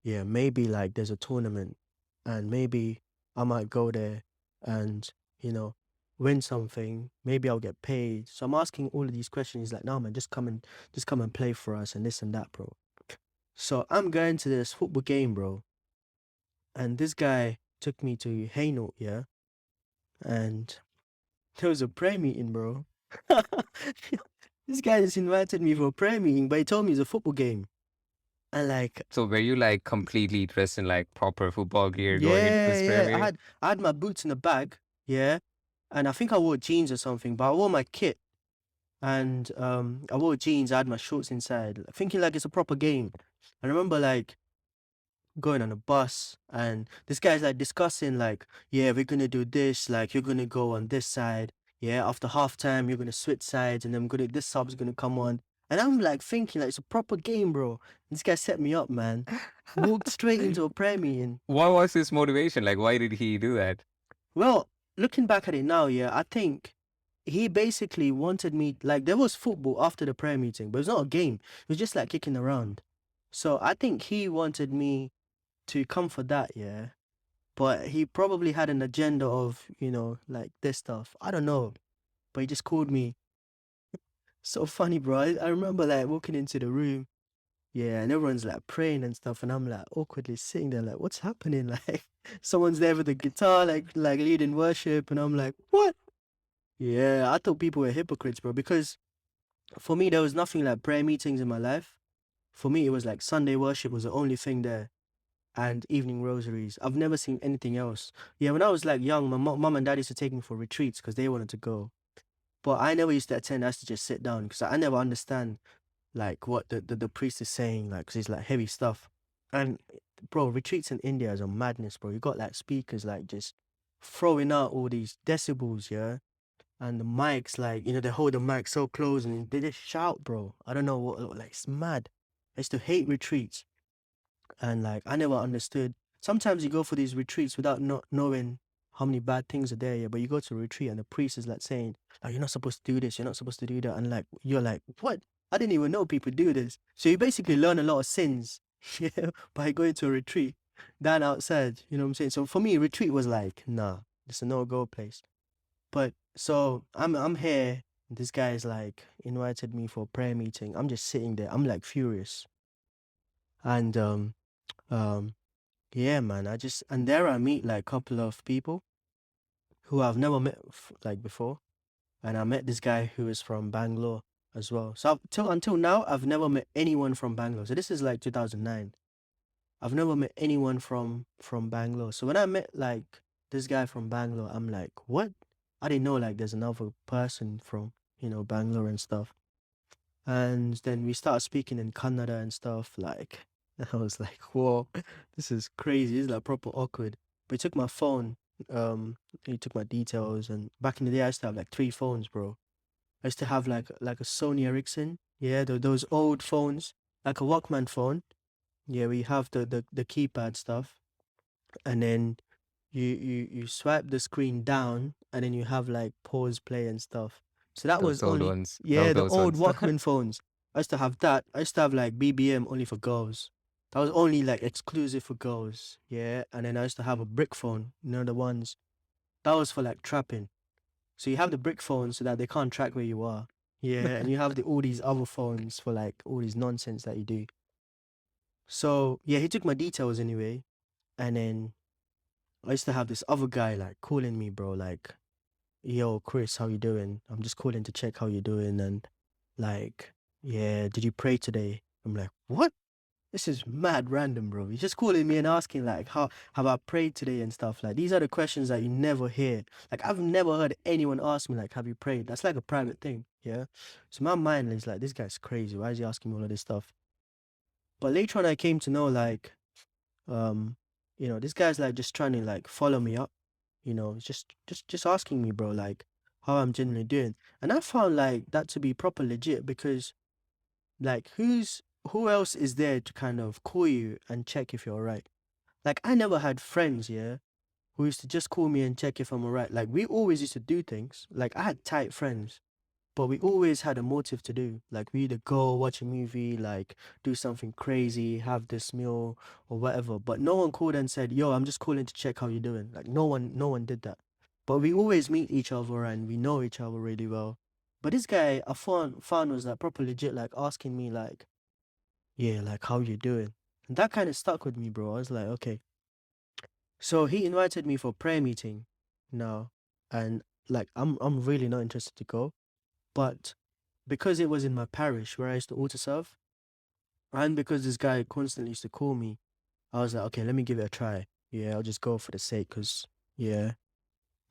yeah, maybe like there's a tournament, and maybe I might go there and you know win something. Maybe I'll get paid. So I'm asking all of these questions. He's like, no man, just come and play for us and this and that, bro. So I'm going to this football game, bro, and this guy took me to Hainault, yeah, and there was a prayer meeting, bro. This guy just invited me for a prayer meeting, but he told me it's a football game. And like, So were you like completely dressed in like proper football gear going into yeah, this prayer yeah, I meeting? had I had my boots in the bag, yeah, and I think I wore jeans or something, but I wore my kit and I wore jeans. I had my shorts inside, thinking like it's a proper game. I remember like going on a bus and this guy's like discussing like, yeah, we're gonna do this, like you're gonna go on this side, yeah, after halftime you're gonna switch sides and then this sub's gonna come on. And I'm like thinking like it's a proper game, bro. This guy set me up, man. Walked straight into a prayer meeting. What was his motivation? Like, why did he do that? Well, looking back at it now, yeah, I think he basically wanted me like there was football after the prayer meeting, but it was not a game. It was just like kicking around. So I think he wanted me to come for that, yeah. but he probably had an agenda of, like this stuff. I don't know, but he just called me. So funny, bro. I remember like walking into the room, yeah, and everyone's like praying and stuff, and I'm like awkwardly sitting there, like, what's happening? Like, someone's there with the guitar, like leading worship, and I'm like, what? Yeah, I thought people were hypocrites, bro, because for me there was nothing like prayer meetings in my life. For me, it was like Sunday worship was the only thing there, and evening rosaries. I've never seen anything else. Yeah, when I was like young, my mom and dad used to take me for retreats because they wanted to go. But I never used to attend. I used to just sit down because I never understand like what the priest is saying, like, because it's like heavy stuff. And bro, retreats in India is a madness, bro. You got like speakers like just throwing out all these decibels, yeah. And the mics, like, they hold the mic so close and they just shout, bro. I don't know what, like, it's mad. I used to hate retreats. And like I never understood. Sometimes you go for these retreats without not knowing how many bad things are there, yeah. But you go to a retreat and the priest is like saying, like, you're not supposed to do this, you're not supposed to do that. And like you're like, what? I didn't even know people do this. So you basically learn a lot of sins, yeah, by going to a retreat than outside. You know what I'm saying? So for me, retreat was like, nah, it's a no-go place. But so I'm here. This guy's like invited me for a prayer meeting. I'm just sitting there. I'm like furious. And um yeah, man. And there I meet like a couple of people who I've never met like before, and I met this guy who is from Bangalore as well. So till until now, I've never met anyone from Bangalore. So this is like 2009. I've never met anyone from Bangalore. So when I met like this guy from Bangalore, I'm like, what? I didn't know like there's another person from Bangalore and stuff. And then we started speaking in Kannada and stuff. Like, I was like, whoa, this is crazy. It's like proper awkward. But he took my phone. Um, he took my details. And back in the day, I used to have like 3 phones, bro. I used to have like a Sony Ericsson. Yeah, those old phones, like a Walkman phone. Yeah, we have the keypad stuff. And then you swipe the screen down, and then you have like pause, play, and stuff. So that was Those old only, ones. yeah, Love the those old ones. Walkman phones. I used to have that. I used to have like BBM only for girls. That was only like exclusive for girls. Yeah, and then I used to have a brick phone. The ones that was for like trapping. So you have the brick phone so that they can't track where you are. Yeah, and you have all these other phones for like all these nonsense that you do. So yeah, he took my details anyway, and then I used to have this other guy like calling me, bro, like, yo, Chris, how you doing? I'm just calling to check how you doing. And like, yeah, did you pray today? I'm like, what? This is mad random, bro. He's just calling me and asking like, how have I prayed today and stuff. Like, these are the questions that you never hear. Like, I've never heard anyone ask me like, have you prayed? That's like a private thing, yeah. So my mind is like, this guy's crazy. Why is he asking me all of this stuff? But later on, I came to know like, um, this guy's like just trying to like follow me up. Just asking me, bro, like how I'm generally doing. And I found like that to be proper legit because like who else is there to kind of call you and check if you're alright? Like I never had friends, yeah, who used to just call me and check if I'm alright. Like we always used to do things. Like I had tight friends, but we always had a motive to do. Like we either go watch a movie, like do something crazy, have this meal or whatever. But no one called and said, "Yo, I'm just calling to check how you're doing." Like no one did that. But we always meet each other and we know each other really well. But this guy I found was like proper legit, like asking me like, "Yeah, like how you doing?" And that kind of stuck with me, bro. I was like, okay. So he invited me for a prayer meeting now, and like I'm really not interested to go, but because it was in my parish where I used to auto serve, and because this guy constantly used to call me, I was like, okay, let me give it a try. Yeah, I'll just go for the sake, cause yeah.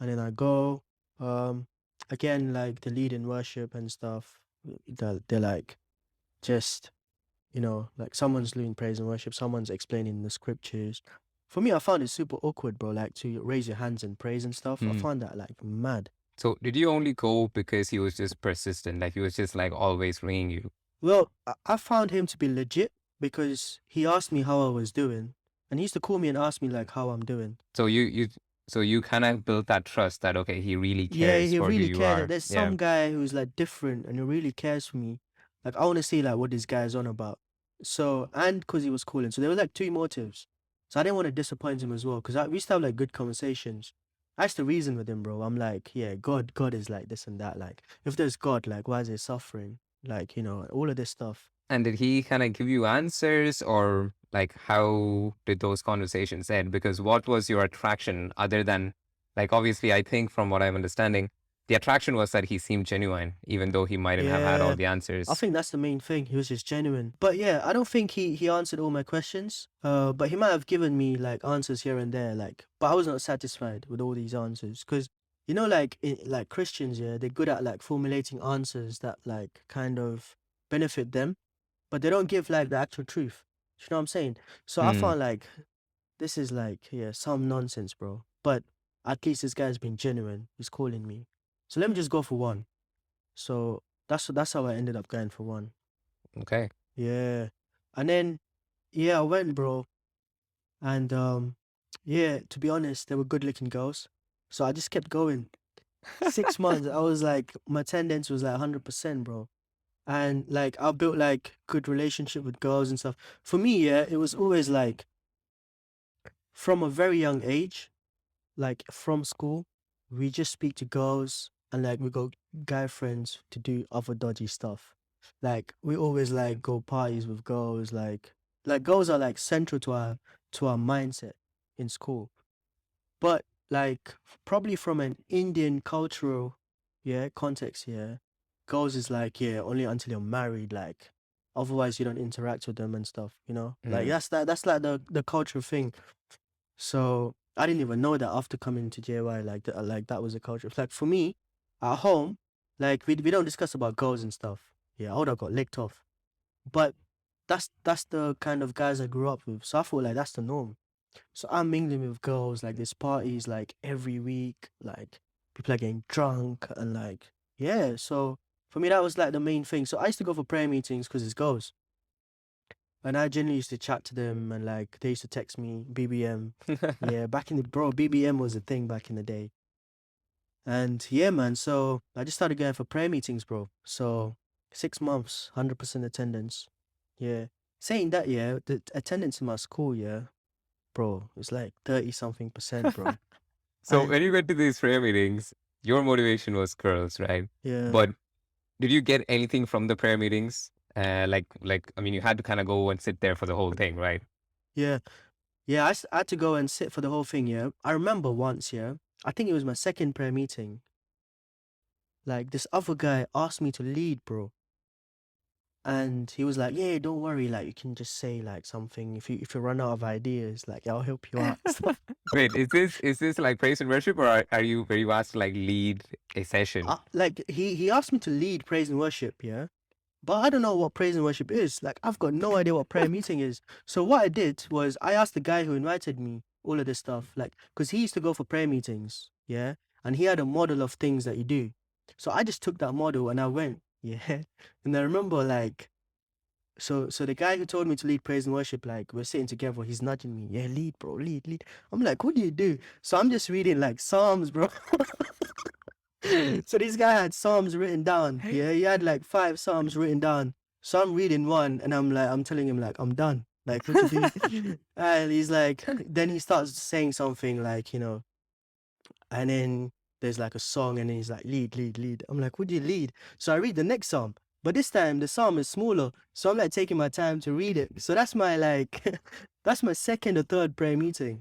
And then I go, um, again like the lead in worship and stuff. They're like just like someone's leading praise and worship, someone's explaining the scriptures. For me, I found it super awkward, bro. Like to raise your hands and praise and stuff. I Hmm. found that like mad. So did you only go because he was just persistent? Like he was just like always ringing you? Well, I found him to be legit because he asked me how I was doing, and he used to call me and ask me like how I'm doing. So you kind of built that trust that okay, he really Yeah, cares he for who really you cared. That are. there's Yeah. some guy who's like different, and he really cares for me. Like I want to see like what this guy's on about. So and because he was calling, so there was like 2 motives. So I didn't want to disappoint him as well, because we used to have like good conversations. I used to reason with him, bro. I'm like, yeah, God is like this and that. Like, if there's God, like, why is there suffering? Like, all of this stuff. And did he kind of give you answers, or like how did those conversations end? Because what was your attraction other than, like, obviously, I think from what I'm understanding, the attraction was that he seemed genuine, even though he mightn't have had all Yeah, the I answers. think that's the main thing. He was just genuine. But yeah, I don't think he answered all my questions. But he might have given me like answers here and there, like, but I was not satisfied with all these answers because like like Christians, yeah, they're good at like formulating answers that like kind of benefit them, but they don't give like the actual truth. You know what I'm saying? So I Hmm. found like this is like some nonsense, bro. But at least this guy's been genuine. He's calling me. So let me just go for one. So that's how I ended up going for one. Okay. Yeah. And then I went, bro. And yeah, to be honest, they were good looking girls. So I just kept going. 6 months, I was like my attendance was like 100%, bro. And like I built like good relationship with girls and stuff. For me, yeah, it was always like from a very young age, like from school, we just speak to girls and like we got guy friends to do other dodgy stuff. Like we always like go parties with girls, like girls are like central to our mindset in school. But like probably from an Indian cultural context, girls is like only until you're married, like otherwise you don't interact with them and stuff, like Hmm. that's like the cultural thing. So I didn't even know that after coming to JY, like that was a culture. Like for me, at home, like we don't discuss about girls and stuff. Yeah, I would have got licked off. But that's the kind of guys I grew up with. So I feel like that's the norm. So I'm mingling with girls, like there's parties like every week, like people are getting drunk and like yeah. So for me that was like the main thing. So I used to go for prayer meetings because it's girls. And I generally used to chat to them and like they used to text me BBM. Yeah, back in the bro, BBM was a thing back in the day. And yeah, man, so I just started going for prayer meetings, bro. So 6 months, 100% attendance. Yeah. Saying that, yeah, the attendance in my school, yeah, bro, it's like 30 something percent, bro. So And when you went to these prayer meetings, your motivation was girls, right? yeah, But did you get anything from the prayer meetings? I mean, you had to kind of go and sit there for the whole thing, right? yeah, yeah, I had to go and sit for the whole thing, yeah. I remember once, yeah, I think it was my second prayer meeting. Like this other guy asked me to lead, bro. And he was like, "Yeah, don't worry. Like, you can just say like something if you run out of ideas. Like, I'll help you out." Stuff. Wait, is this like praise and worship, or are you very asked to like lead a session? Like he asked me to lead praise and worship, yeah. But I don't know what praise and worship is. Like, I've got no idea what prayer meeting is. So what I did was I asked the guy who invited me all of this stuff, like, because he used to go for prayer meetings, yeah, and he had a model of things that you do. So I just took that model and I went, yeah. And I remember like so the guy who told me to lead praise and worship, like we're sitting together, he's nudging me, yeah, lead, bro, lead, lead. I'm like, what do you do? So I'm just reading like Psalms, bro. So this guy had Psalms written down. Yeah, he had like 5 Psalms written down. So I'm reading one and I'm telling him like I'm done. Like what you do? And he's like, then he starts saying something like, and then there's like a song and then he's like, lead, lead, lead. I'm like, what do you lead? So I read the next psalm. But this time the psalm is smaller. So I'm like taking my time to read it. So that's my like that's my second or third prayer meeting.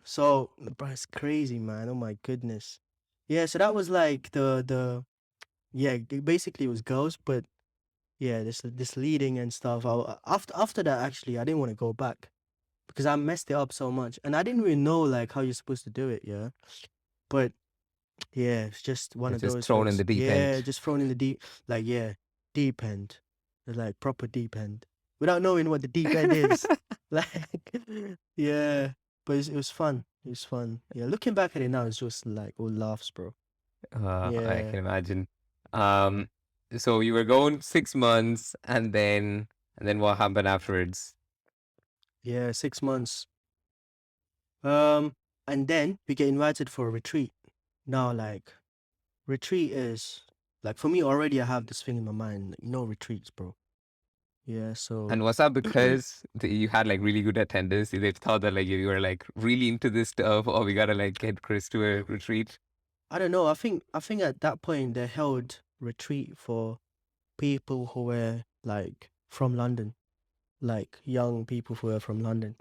So bro, it's crazy, man. Oh my goodness. Yeah, so that was like the yeah, basically it was girls, but yeah, this leading and stuff. After that actually I didn't want to go back because I messed it up so much. And I didn't really know like how you're supposed to do it, yeah. But yeah, it's just one You're of just those thrown in things. the deep Yeah, end. just thrown in the deep, like deep end, like proper deep end, without knowing what the deep end is. Like, yeah, but it was fun. It was fun. Yeah, looking back at it now, it's just like all laughs, bro. I Yeah, can imagine. Um, so you were going 6 months, and then what happened afterwards? yeah, 6 months. Um, and then we get invited for a retreat. Now, like, retreat is like for me already. I have this thing in my mind, retreats, bro. Yeah, so And was that because you had like really good attendance? They thought that like you were like really into this stuff, or we gotta like get Chris to a retreat? I don't know. I think at that point they held retreat for people who were like from London, like young people who were from London.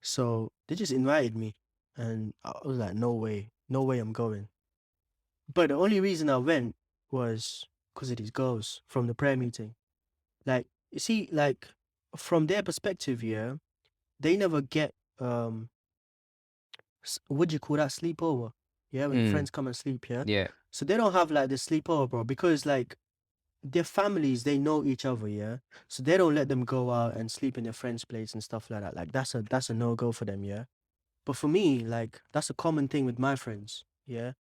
So they just invited me, and I was like, no way, I'm going. But the only reason I went was because of these girls from the prayer meeting. Like, you see, like from their perspective, yeah, they never get what do you call that, sleepover? Yeah, when Mm, friends come and sleep, yeah. yeah, So they don't have like the sleepover, bro, because like their families, they know each other, yeah. So they don't let them go out and sleep in their friends' place and stuff like that. Like that's a no go for them, yeah. But for me, like that's a common thing with my friends, yeah.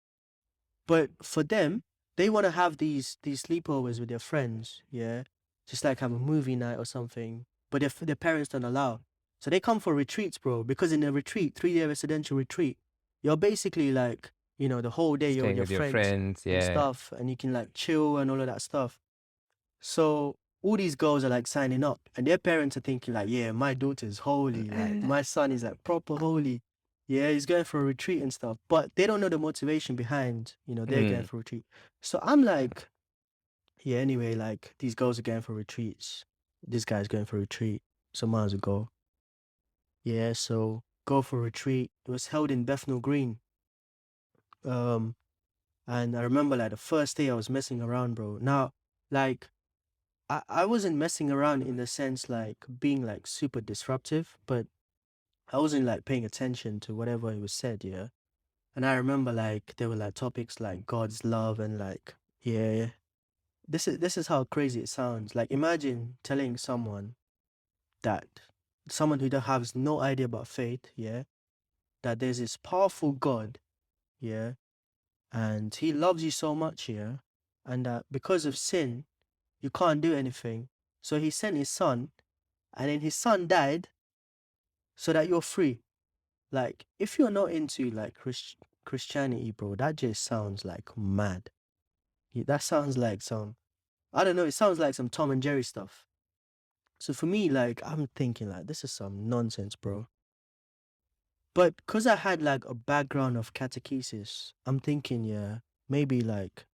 But for them, they want to have these sleepovers with their friends, yeah, just like have a movie night or something. But their parents don't allow, so they come for retreats, bro. Because in a retreat, 3 day residential retreat, you're basically like, the whole day you're with staying your with your friends friends. and Yeah. stuff, and you can like chill and all of that stuff. So all these girls are like signing up, and their parents are thinking like, yeah, my daughter's holy, like my son is like proper holy. Yeah, he's going for a retreat and stuff, but they don't know the motivation behind, they're going Mm. for a retreat. So I'm like, yeah, anyway, like these girls are going for retreats. This guy's going for a retreat. So might as well go. Yeah, so go for a retreat. It was held in Bethnal Green. Um, and I remember like the first day I was messing around, bro. Now, like I wasn't messing around in the sense like being like super disruptive, but I wasn't like paying attention to whatever it was said, yeah. And I remember like there were like topics like God's love and like, yeah, this is how crazy it sounds. Like imagine telling that someone who don't has no idea about faith, yeah, that there's this powerful God, yeah, and he loves you so much, yeah, and that because of sin you can't do anything. So he sent his son, and then his son died so that you're free. Like, if you're not into like Christianity, bro, that just sounds like mad. That sounds like some, I don't know, it sounds like some Tom and Jerry stuff. So for me, like, I'm thinking like this is some nonsense, bro. But because I had like a background of catechesis, I'm thinking, yeah, maybe like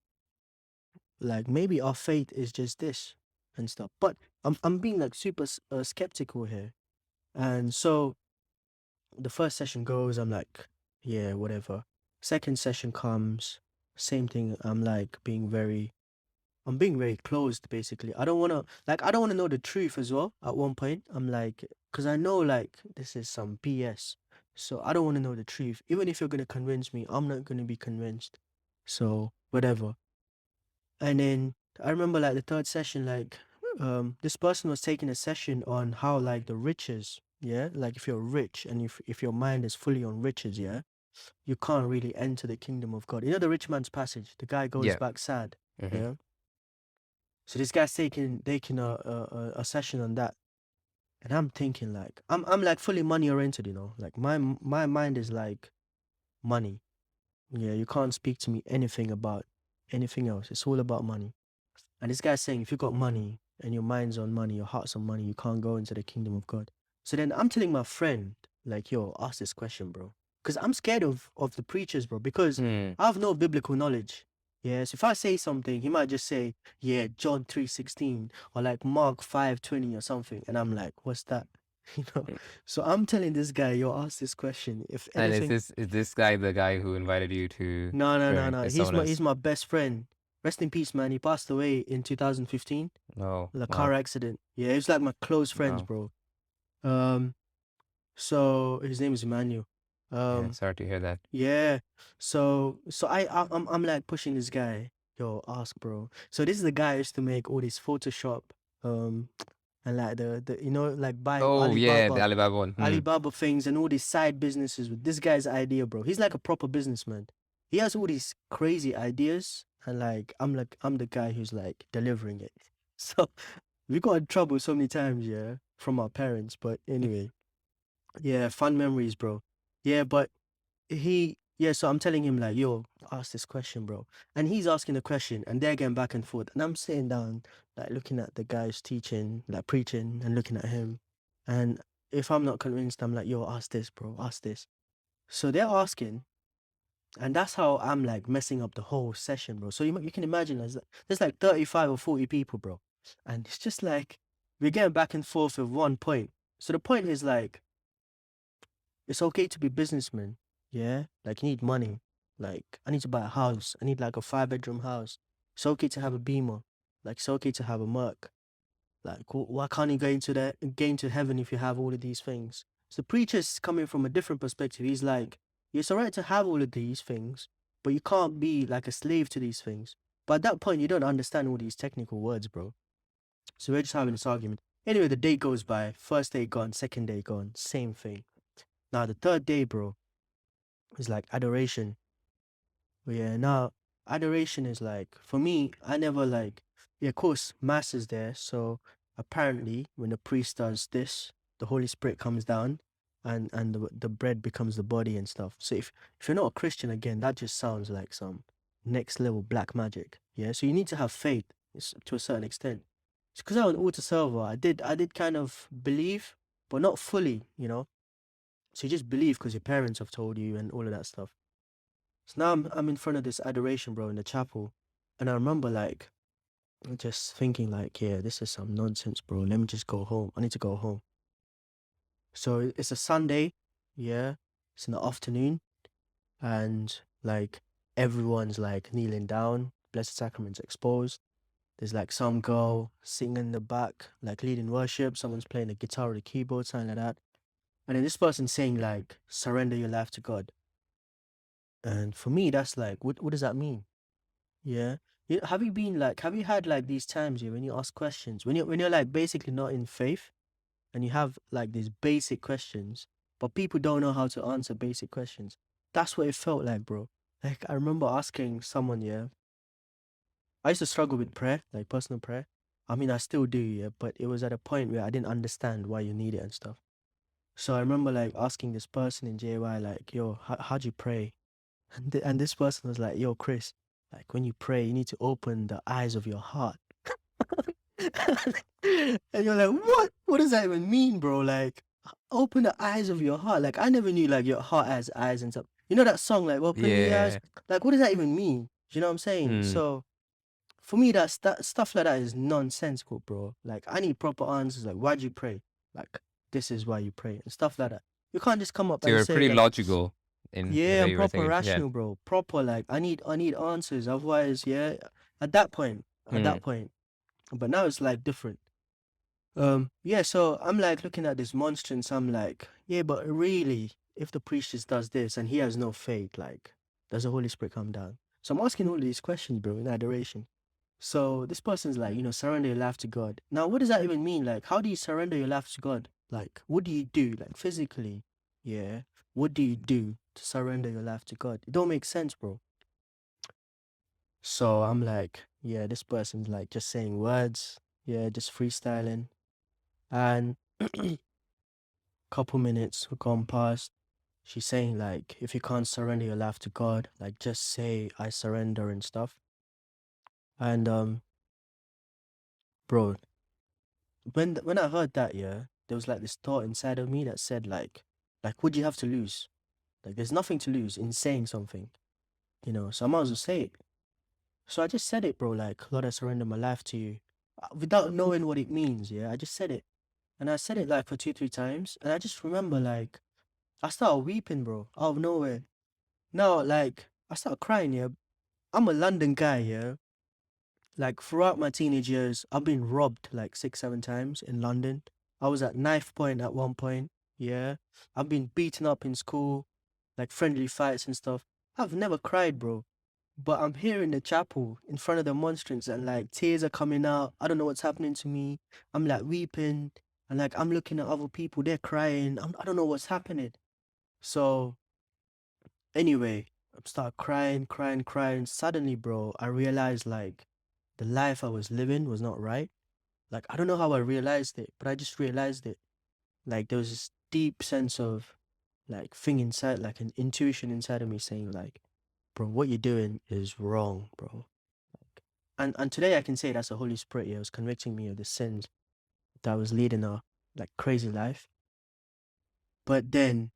maybe our faith is just this and stuff. But I'm being like super skeptical here. And so the first session goes, I'm like, yeah, whatever. Second session comes, same thing. I'm being very closed basically. I don't want to know the truth as well. At one point, I'm like, because I know like this is some BS. So I don't want to know the truth. Even if you're going to convince me, I'm not going to be convinced. So whatever. And then I remember like the third session, like this person was taking a session on how like the riches, yeah, like if you're rich and if your mind is fully on riches, yeah, you can't really enter the kingdom of God. You know the rich man's passage, the guy goes Yeah. back sad, Hmm. yeah. So this guy's taking a session on that, and I'm thinking like I'm like fully money oriented, like my mind is like money. Yeah, you can't speak to me anything about anything else. It's all about money. And this guy's saying, if you got money and your mind's on money, your heart's on money, you can't go into the kingdom of God. So then I'm telling my friend, like, yo, ask this question, bro. Because I'm scared of the preachers, bro, because Hmm. I have no biblical knowledge. Yes, if I say something, he might just say, yeah, John 3:16 or like Mark 5:20 or something. And I'm like, what's that? You know? So I'm telling this guy, yo, ask this question. If And anything, is this guy the guy who invited you to, no, no, no, or no. is He's someone my he's else? my best friend. Rest in peace, man. He passed away in 2015. Oh, The car wow. accident. Yeah, he was like my close friends, Wow. bro. Um, so his name is Emmanuel. Yeah, Um, sorry to hear that. yeah. So I'm like pushing this guy. Yo, ask, bro. So this is the guy who used to make all this Photoshop, um, and like the like buying Oh, yeah, the Alibaba one. Hmm. Alibaba things and all these side businesses with this guy's idea, bro. He's like a proper businessman. He has all these crazy ideas, and like I'm the guy who's like delivering it. So we got in trouble so many times, yeah, from our parents. But anyway, yeah, fun memories, bro. Yeah, but he Yeah, so I'm telling him like, yo, ask this question, bro. And he's asking the question and they're getting back and forth. And I'm sitting down, like looking at the guys teaching, like preaching and looking at him. And if I'm not convinced, I'm like, yo, ask this, bro, ask this. So they're asking, and that's how I'm like messing up the whole session, bro. So you can imagine there's like 35 or 40 people, bro. And it's just like we're getting back and forth with one point. So the point is like, it's okay to be businessman. Yeah. Like you need money. Like I need to buy a house. I need like a 5-bedroom house. It's okay to have a Beamer. Like it's okay to have a Merc. Like why can't you get into heaven if you have all of these things? So the preacher's coming from a different perspective. He's like, it's alright to have all of these things, but you can't be like a slave to these things. But at that point, you don't understand all these technical words, bro. So we're just having this argument. Anyway, the day goes by. First day gone, second day gone, same thing. Now the third day, bro, is like adoration. Yeah, now adoration is like for me, I never like yeah, of course, mass is there. So apparently when the priest does this, the Holy Spirit comes down and the bread becomes the body and stuff. So if you're not a Christian again, that just sounds like some next level black magic. Yeah. So you need to have faith to a certain extent. Because I was an altar server, I did kind of believe, but not fully, you know. So you just believe because your parents have told you and all of that stuff. So now I'm in front of this adoration, bro, in the chapel, and I remember like just thinking like, yeah, this is some nonsense, bro. Let me just go home. I need to go home. So it's a Sunday, yeah. It's in the afternoon, and like everyone's like kneeling down. Blessed Sacrament's exposed. There's like some girl singing in the back, like leading worship. Someone's playing the guitar or the keyboard, something like that. And then this person saying like, surrender your life to God. And for me, that's like, what does that mean? Yeah. Have you been like, have you had like these times when you ask questions, when you're like basically not in faith and you have like these basic questions, but people don't know how to answer basic questions. That's what it felt like, bro. Like I remember asking someone, yeah. I used to struggle with prayer, like personal prayer. I mean, I still do, yeah, but it was at a point where I didn't understand why you need it and stuff. So I remember like asking this person in JY, like, yo, how'd you pray? And this person was like, yo, Chris, like when you pray, you need to open the eyes of your heart. And you're like, what? What does that even mean, bro? Like, open the eyes of your heart. Like, I never knew like your heart has eyes and stuff. You know that song, like, open the eyes? Yeah. Like, what does that even mean? Do you know what I'm saying? Hmm. So for me, that stuff like that is nonsensical, bro. Like, I need proper answers. Like, why'd you pray? Like, this is why you pray and stuff like that. You can't just come up So and you're say pretty like, logical in the yeah, way I'm you were proper saying. Yeah. rational, bro. Proper, like I need answers. Otherwise, yeah, at that point, at Hmm. that point. But now it's like different. Yeah, so I'm like looking at this monstrance, I'm like, yeah, but really, if the priest just does this and he has no faith, like, does the Holy Spirit come down? So I'm asking all these questions, bro, in adoration. So this person's like, surrender your life to God. Now, what does that even mean? Like, how do you surrender your life to God? Like, what do you do? Like, physically, yeah. What do you do to surrender your life to God? It don't make sense, bro. So I'm like, yeah, this person's like just saying words, yeah, just freestyling. And couple minutes have gone past. She's saying like, if you can't surrender your life to God, like just say I surrender and stuff. And bro, when I heard that, yeah, there was like this thought inside of me that said like what do you have to lose? Like there's nothing to lose in saying something, So I might as well say it. So I just said it, bro. Like, Lord, I surrender my life to you, without knowing what it means. Yeah, I just said it, and I said it like for 2, 3 times, and I just remember like I started weeping, bro, out of nowhere. No, like I started crying. Yeah, I'm a London guy. Yeah, like throughout my teenage years, I've been robbed like 6, 7 times in London. I was at knife point at one point. Yeah, I've been beaten up in school, like friendly fights and stuff. I've never cried, bro. But I'm here in the chapel in front of the monstrance and like tears are coming out. I don't know what's happening to me. I'm like weeping and like I'm looking at other people, they're crying. I don't know what's happening. So anyway, I start crying, crying, crying. Suddenly, bro, I realized like the life I was living was not right. Like I don't know how I realized it, but I just realized it. Like there was this deep sense of like thing inside, like an intuition inside of me saying like, bro, what you're doing is wrong, bro. And today I can say that's the Holy Spirit. Yeah, it was convicting me of the sins that I was leading a like crazy life. But then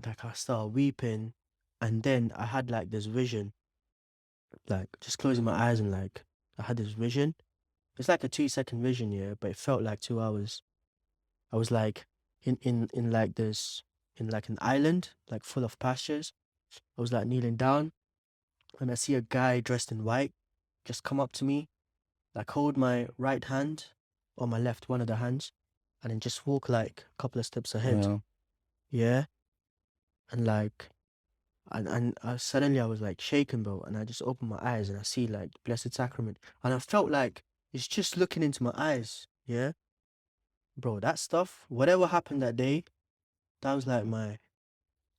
like I started weeping, and then I had like this vision, like just closing my eyes and like I had this vision. It's like a 2 second vision, yeah, but it felt like 2 hours. I was like in like this in like an island, like full of pastures. I was like kneeling down, and I see a guy dressed in white just come up to me, like hold my right hand or my left, one of the hands, and then just walk like a couple of steps ahead. Well, Yeah, and like and suddenly I was like shaken, bro, and I just opened my eyes and I see like the Blessed Sacrament, and I felt like it's just looking into my eyes. Yeah, bro, that stuff, whatever happened that day, that was like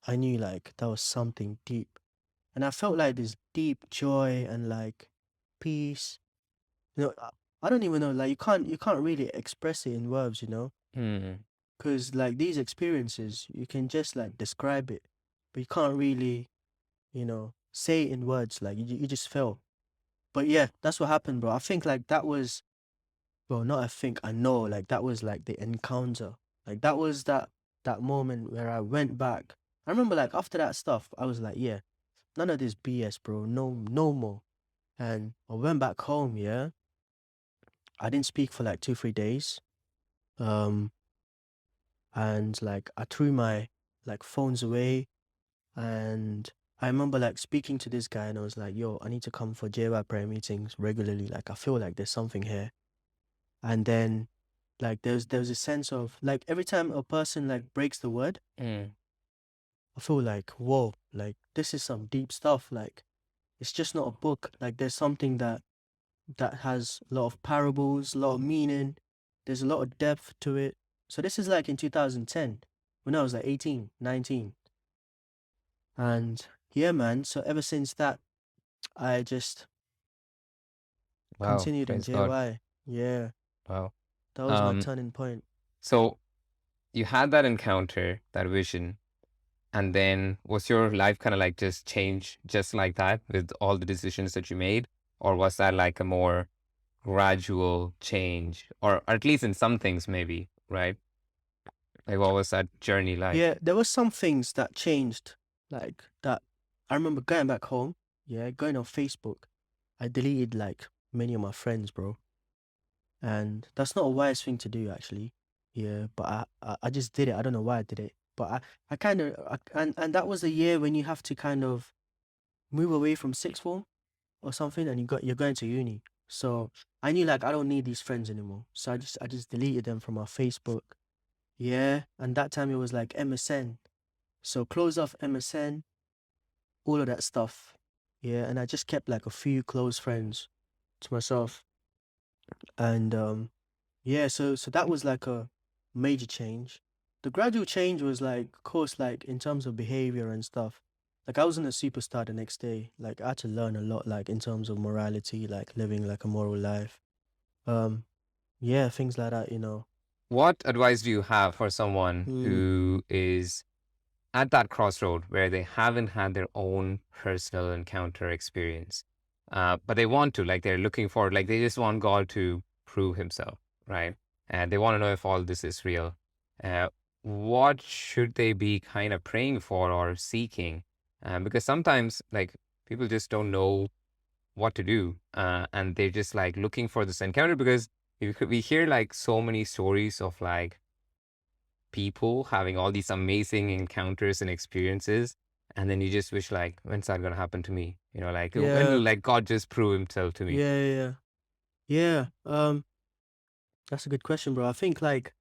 I knew like that was something deep, and I felt like this deep joy and like peace. You know, I don't even know, like you can't really express it in words, you know, hmm, because like these experiences, you can just like describe it, but you can't really, say it in words. Like you just felt. But yeah, that's what happened, bro. I think like that was, well, not I think, I know, like that was like the encounter. Like that was that moment where I went back. I remember like after that stuff, I was like, yeah, none of this BS, bro. No, no more. And I went back home, yeah. I didn't speak for like 2, 3 days. Um, and like I threw my like phones away, and I remember like speaking to this guy and I was like, yo, I need to come for JY prayer meetings regularly. Like I feel like there's something here. And then like there's a sense of like every time a person like breaks the word, hmm. I feel like, whoa, like this is some deep stuff. Like it's just not a book. Like there's something that has a lot of parables, a lot of meaning. There's a lot of depth to it. So this is like in 2010 when I was like 18, 19. And yeah, man. So ever since that, I just Wow, continued in praise God. JY. Yeah, Wow. that was my Um, turning point. so you had that encounter, that vision, and then was your life kind of like just change just like that with all the decisions that you made? Or was that like a more gradual change? Or at least in some things, maybe, right? Like, what was that journey like? Yeah, there were some things that changed, like that. I remember going back home, yeah, going on Facebook. I deleted like many of my friends, bro. And that's not a wise thing to do, actually. Yeah, but I just did it. I don't know why I did it. But I kind of, and that was a year when you have to kind of move away from sixth form or something, and you're going to uni. So I knew like I don't need these friends anymore. So I just deleted them from our Facebook. Yeah, and that time it was like MSN. So close off MSN, all of that stuff. Yeah, and I just kept like a few close friends to myself. And yeah, so that was like a major change. The gradual change was like, of course, like in terms of behavior and stuff. Like I wasn't a superstar the next day. Like I had to learn a lot, like in terms of morality, like living like a moral life. Um, yeah, things like that, you know. What advice do you have for someone Mm. who is at that crossroad where they haven't had their own personal encounter experience, but they want to, like they're looking for, like they just want God to prove Himself, right? And they want to know if all this is real. Uh, what should they be kind of praying for or seeking? Because sometimes, like people just don't know what to do, and they're just like looking for this encounter because we hear like so many stories of like people having all these amazing encounters and experiences, and then you just wish like, when's that gonna happen to me? You know, like when will Yeah, like God just prove Himself to me? yeah, yeah, yeah. Yeah, that's a good question, bro. I think like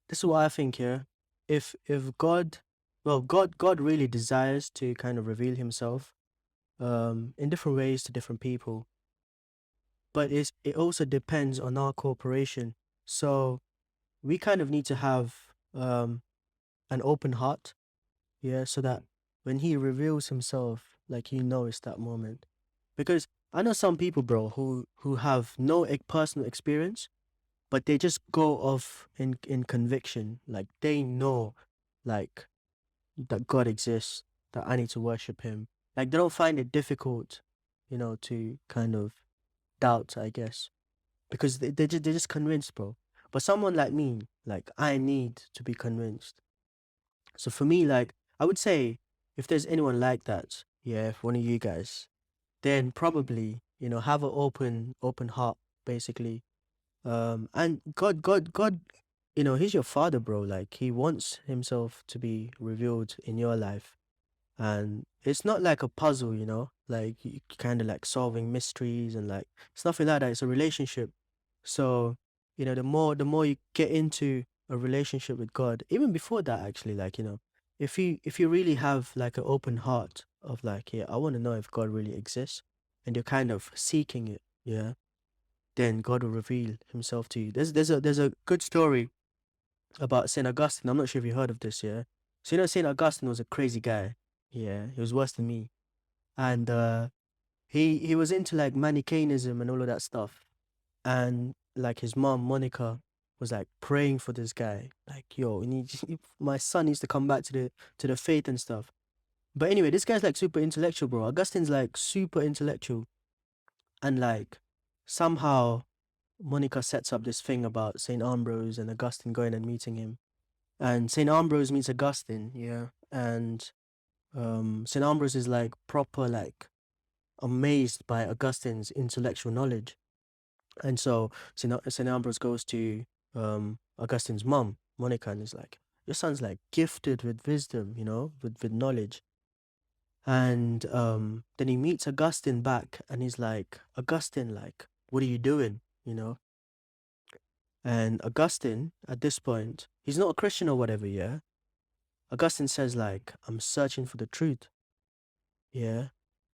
this is what I think here. If God, well, God really desires to kind of reveal Himself in different ways to different people, but it also depends on our cooperation. So we kind of need to have an open heart, yeah, so that when He reveals Himself, like it's that moment. Because I know some people, bro, who have no personal experience, but they just go off in conviction, like they know, like that God exists, that I need to worship Him. Like they don't find it difficult, to kind of doubt, I guess, because they're just convinced, bro. But someone like me, like I need to be convinced. So for me, like I would say, if there's anyone like that, yeah, if one of you guys, then probably have an open heart, basically. And God, He's your father, bro. Like He wants Himself to be revealed in your life, and it's not like a puzzle, like you kind of like solving mysteries and like it's nothing like that. It's a relationship. So the more you get into a relationship with God, even before that, actually, like if you really have like an open heart of like, yeah, I want to know if God really exists, and you're kind of seeking it, yeah, then God will reveal Himself to you. There's a good story about Saint Augustine. I'm not sure if you heard of this, yeah. So Saint Augustine was a crazy guy. Yeah, he was worse than me, and he was into like Manichaeism and all of that stuff. And like his mom Monica was like praying for this guy, like, yo, my son needs to come back to the faith and stuff. But anyway, this guy's like super intellectual, bro. Augustine's like super intellectual, and like somehow Monica sets up this thing about Saint Ambrose and Augustine going and meeting him. And Saint Ambrose meets Augustine, yeah. And Saint Ambrose is like proper like amazed by Augustine's intellectual knowledge. And so Saint Ambrose goes to Augustine's mom, Monica, and is like, your son's like gifted with wisdom, with knowledge. And then he meets Augustine back and he's like, Augustine, like, what are you doing? And Augustine, at this point, he's not a Christian or whatever, yeah. Augustine says, like, I'm searching for the truth, yeah.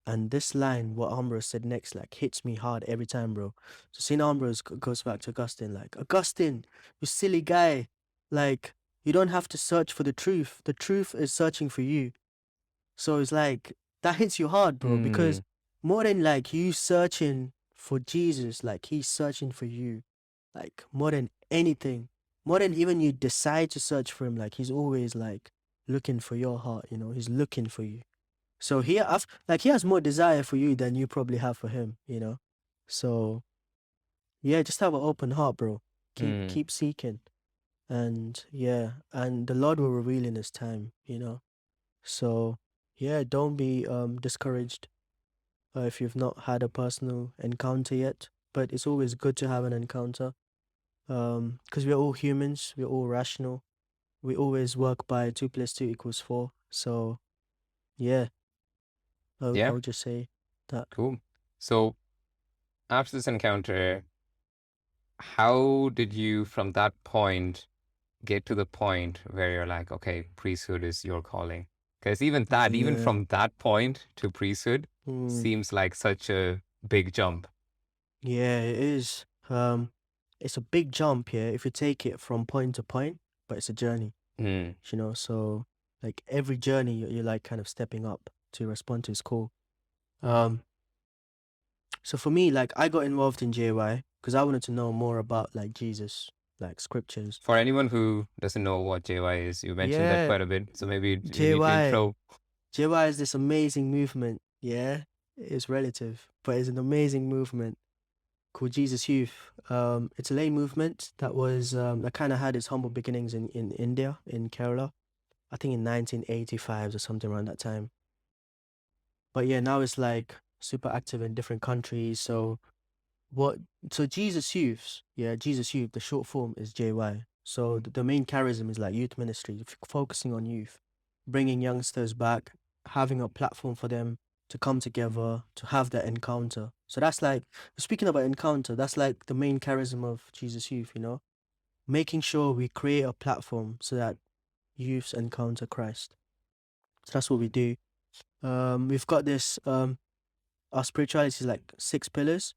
And this line, what Ambrose said next, like, hits me hard every time, bro. So St. Ambrose goes back to Augustine, like, Augustine, you silly guy. Like, you don't have to search for the truth. The truth is searching for you. So it's like, that hits you hard, bro, because Hmm. more than like you searching for Jesus, like, He's searching for you. Like, more than anything, more than even you decide to search for Him, like, He's always like looking for your heart, He's looking for you. So he has more desire for you than you probably have for him. So yeah, just have an open heart, bro. Keep Hmm. keep seeking. And yeah, and the Lord will reveal in His time. So yeah, don't be discouraged if you've not had a personal encounter yet. But it's always good to have an encounter. Because we're all humans, we're all rational. We always work by 2 + 2 = 4. So yeah, I Yeah. would just say that. Cool. So after this encounter, how did you from that point get to the point where you're like, okay, priesthood is your calling? Because even Yeah. from that point to priesthood Mm, seems like such a big jump. yeah, it is. It's a big jump, yeah, if you take it from point to point, but it's a journey, Mm. so like every journey you're like kind of stepping up to respond to His call. Um, so for me, like I got involved in JY because I wanted to know more about like Jesus, like scriptures. For anyone who doesn't know what JY is, you mentioned that Yeah, quite a bit. So maybe you need to JY. intro. JY is this amazing movement, yeah? It's relative, but it's an amazing movement called Jesus Youth. It's a lay movement that kind of had its humble beginnings in India, in Kerala. I think in 1985 or something around that time. But yeah, now it's like super active in different countries. What? So Jesus Youths, yeah, Jesus Youth. The short form is JY. So the main charism is like youth ministry, focusing on youth, bringing youngsters back, having a platform for them to come together to have that encounter. So that's like, speaking about encounter, that's like the main charism of Jesus Youth. Making sure we create a platform so that youths encounter Christ. So that's what we do. We've got this. Our spirituality is like 6 pillars.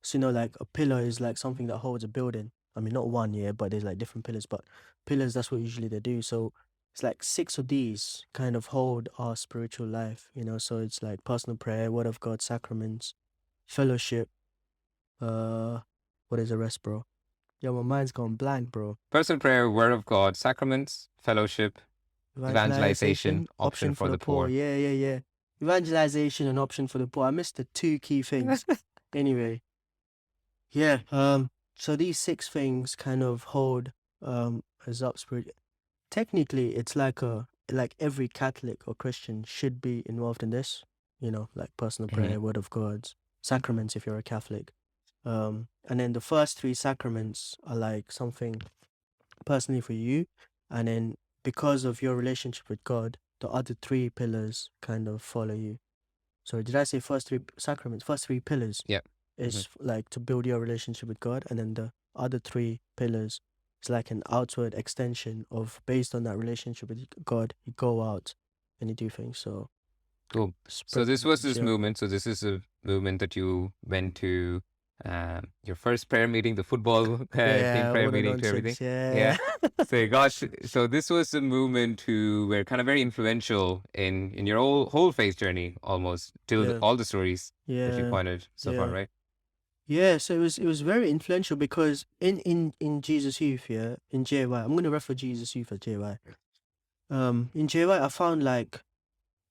So like a pillar is like something that holds a building. I mean, not one, yeah, but there's like different pillars. But pillars, that's what usually they do. So it's like 6 of these kind of hold our spiritual life. So it's like personal prayer, word of God, sacraments, fellowship. Uh, what is the rest, bro? Yeah, my mind's gone blank, bro. Personal prayer, word of God, sacraments, fellowship. Evangelization, Evangelization, option option for for the the poor. poor. Yeah, yeah, yeah. Evangelization and option for the poor. I missed the two key things. Anyway, yeah. So these six things kind of hold us up spirit. Technically, it's like every Catholic or Christian should be involved in this. Like personal Mhm. prayer, word of God, sacraments if you're a Catholic. And then the first three sacraments are like something personally for you, and then because of your relationship with God, the other three pillars kind of follow you. So did I say first three sacraments? First three pillars Yeah. Mhm. is like to build your relationship with God, and then the other three pillars is like an outward extension of based on that relationship with God, you go out and you do things. So Cool. So spread the this was message. this Yeah, movement. So this is a movement that you went to your first prayer meeting, the football team yeah, prayer all the meeting to everything. nonsense. Yeah, Yeah. So you got so this was a movement who were kind of very influential in your whole faith journey almost till yeah, all the stories that you yeah, pointed so far, yeah. right? Yeah, so it was very influential because in Jesus Youth, yeah, in JY, I'm gonna refer Jesus Youth as JY. In JY, I found like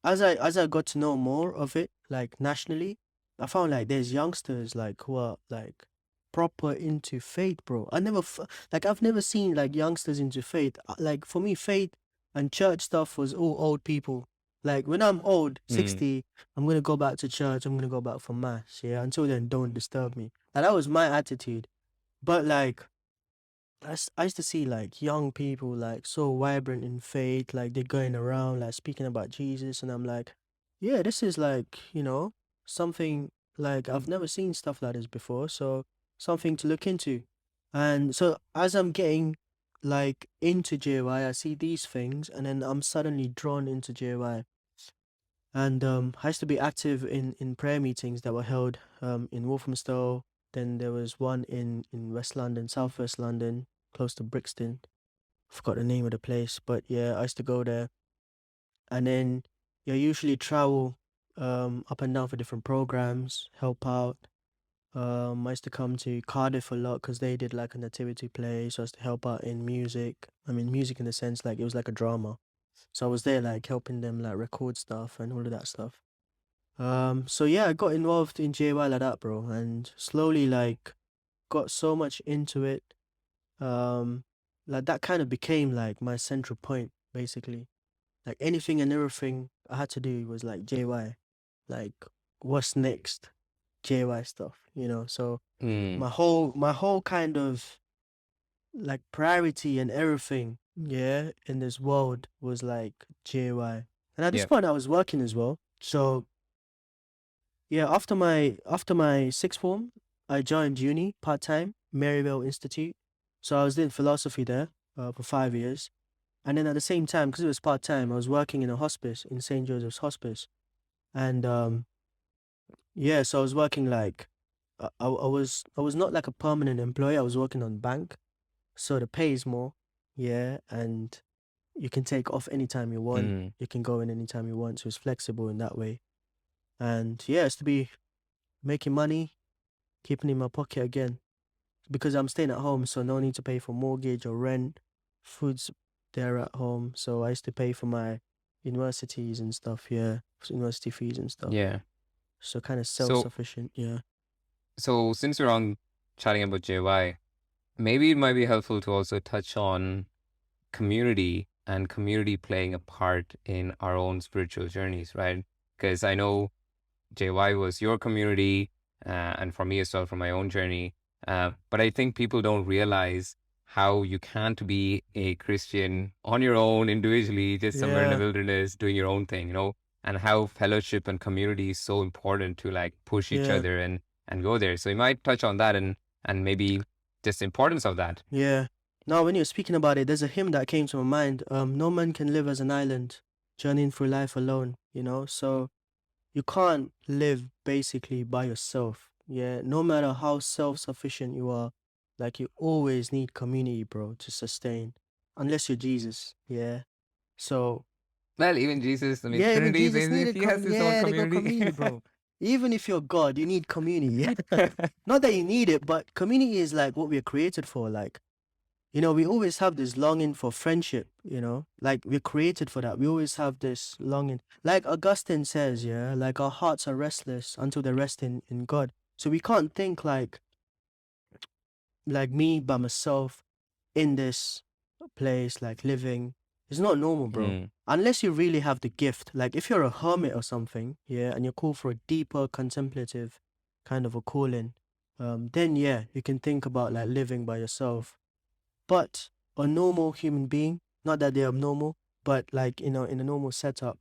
as I got to know more of it, like nationally, I found like there's youngsters like who are like proper into faith, bro. I've never seen like youngsters into faith. Like for me, faith and church stuff was all old people. Like when I'm old, Mm. 60, I'm gonna go back to church. I'm gonna go back for mass. Yeah, until then, don't disturb me. Like that was my attitude. But like I used to see like young people like so vibrant in faith, like they're going around like speaking about Jesus, and I'm like, yeah, this is like, something like I've never seen stuff like this before, so something to look into. And so as I'm getting like into JY, I see these things, and then I'm suddenly drawn into JY. And I used to be active in prayer meetings that were held in Walthamstow. Then there was one in West London, Southwest London, close to Brixton. Forgot the name of the place, but yeah, I used to go there. And then you usually travel up and down for different programs, help out. I used to come to Cardiff a lot because they did like a nativity play, so I used to help out in music. I mean, music in the sense like it was like a drama. So I was there like helping them like record stuff and all of that stuff. So yeah, I got involved in JY like that, bro, and slowly like got so much into it. Um, like that kind of became like my central point, basically. Like anything and everything I had to do was like JY. Like what's next? JY stuff. So Mm. my whole kind of like priority and everything, yeah, in this world was like JY. And at this Yeah. point I was working as well. So yeah, after my sixth form, I joined uni part-time, Maryville Institute. So I was doing philosophy there for 5 years. And then at the same time, because it was part-time, I was working in a hospice in St. Joseph's Hospice. And yeah, so I was working like I was not like a permanent employee. I was working on bank, so the pay is more. Yeah, and you can take off anytime you want. Mm. You can go in anytime you want. So it's flexible in that way. And yeah, it's to be making money, keeping in my pocket again because I'm staying at home, so no need to pay for mortgage or rent. Food's there at home, so I used to pay for my universities and stuff. Yeah, university fees and stuff. Yeah. So kind of So self-sufficient. Yeah, so since we're on chatting about JY, maybe it might be helpful to also touch on community and community playing a part in our own spiritual journeys, right? Because I know JY was your community, and for me as well, for my own journey. But I think people don't realize how you can't be a Christian on your own individually, just somewhere in the yeah, wilderness doing your own thing, and how fellowship and community is so important to like push each yeah, other and go there. So you might touch on that and maybe just the importance of that. yeah. Now, when you're speaking about it, there's a hymn that came to my mind. No man can live as an island, journeying through life alone. So you can't live basically by yourself. Yeah, no matter how self-sufficient you are, like you always need community, bro, to sustain. Unless you're Jesus. Yeah. So Well, even Jesus, I mean, yeah, even Trinity, Jesus needed he has his own yeah, they got community. community, bro. Even if you're God, you need community. Not that you need it, but community is like what we're created for. Like we always have this longing for friendship, like we're created for that. We always have this longing. Like Augustine says, yeah, like our hearts are restless until they rest in God. So we can't think like me by myself in this place, like living. It's not normal, bro. Mm. Unless you really have the gift. Like if you're a hermit or something, yeah, and you're called for a deeper contemplative kind of a calling, then yeah, you can think about like living by yourself. But a normal human being, not that they're abnormal, but like, in a normal setup,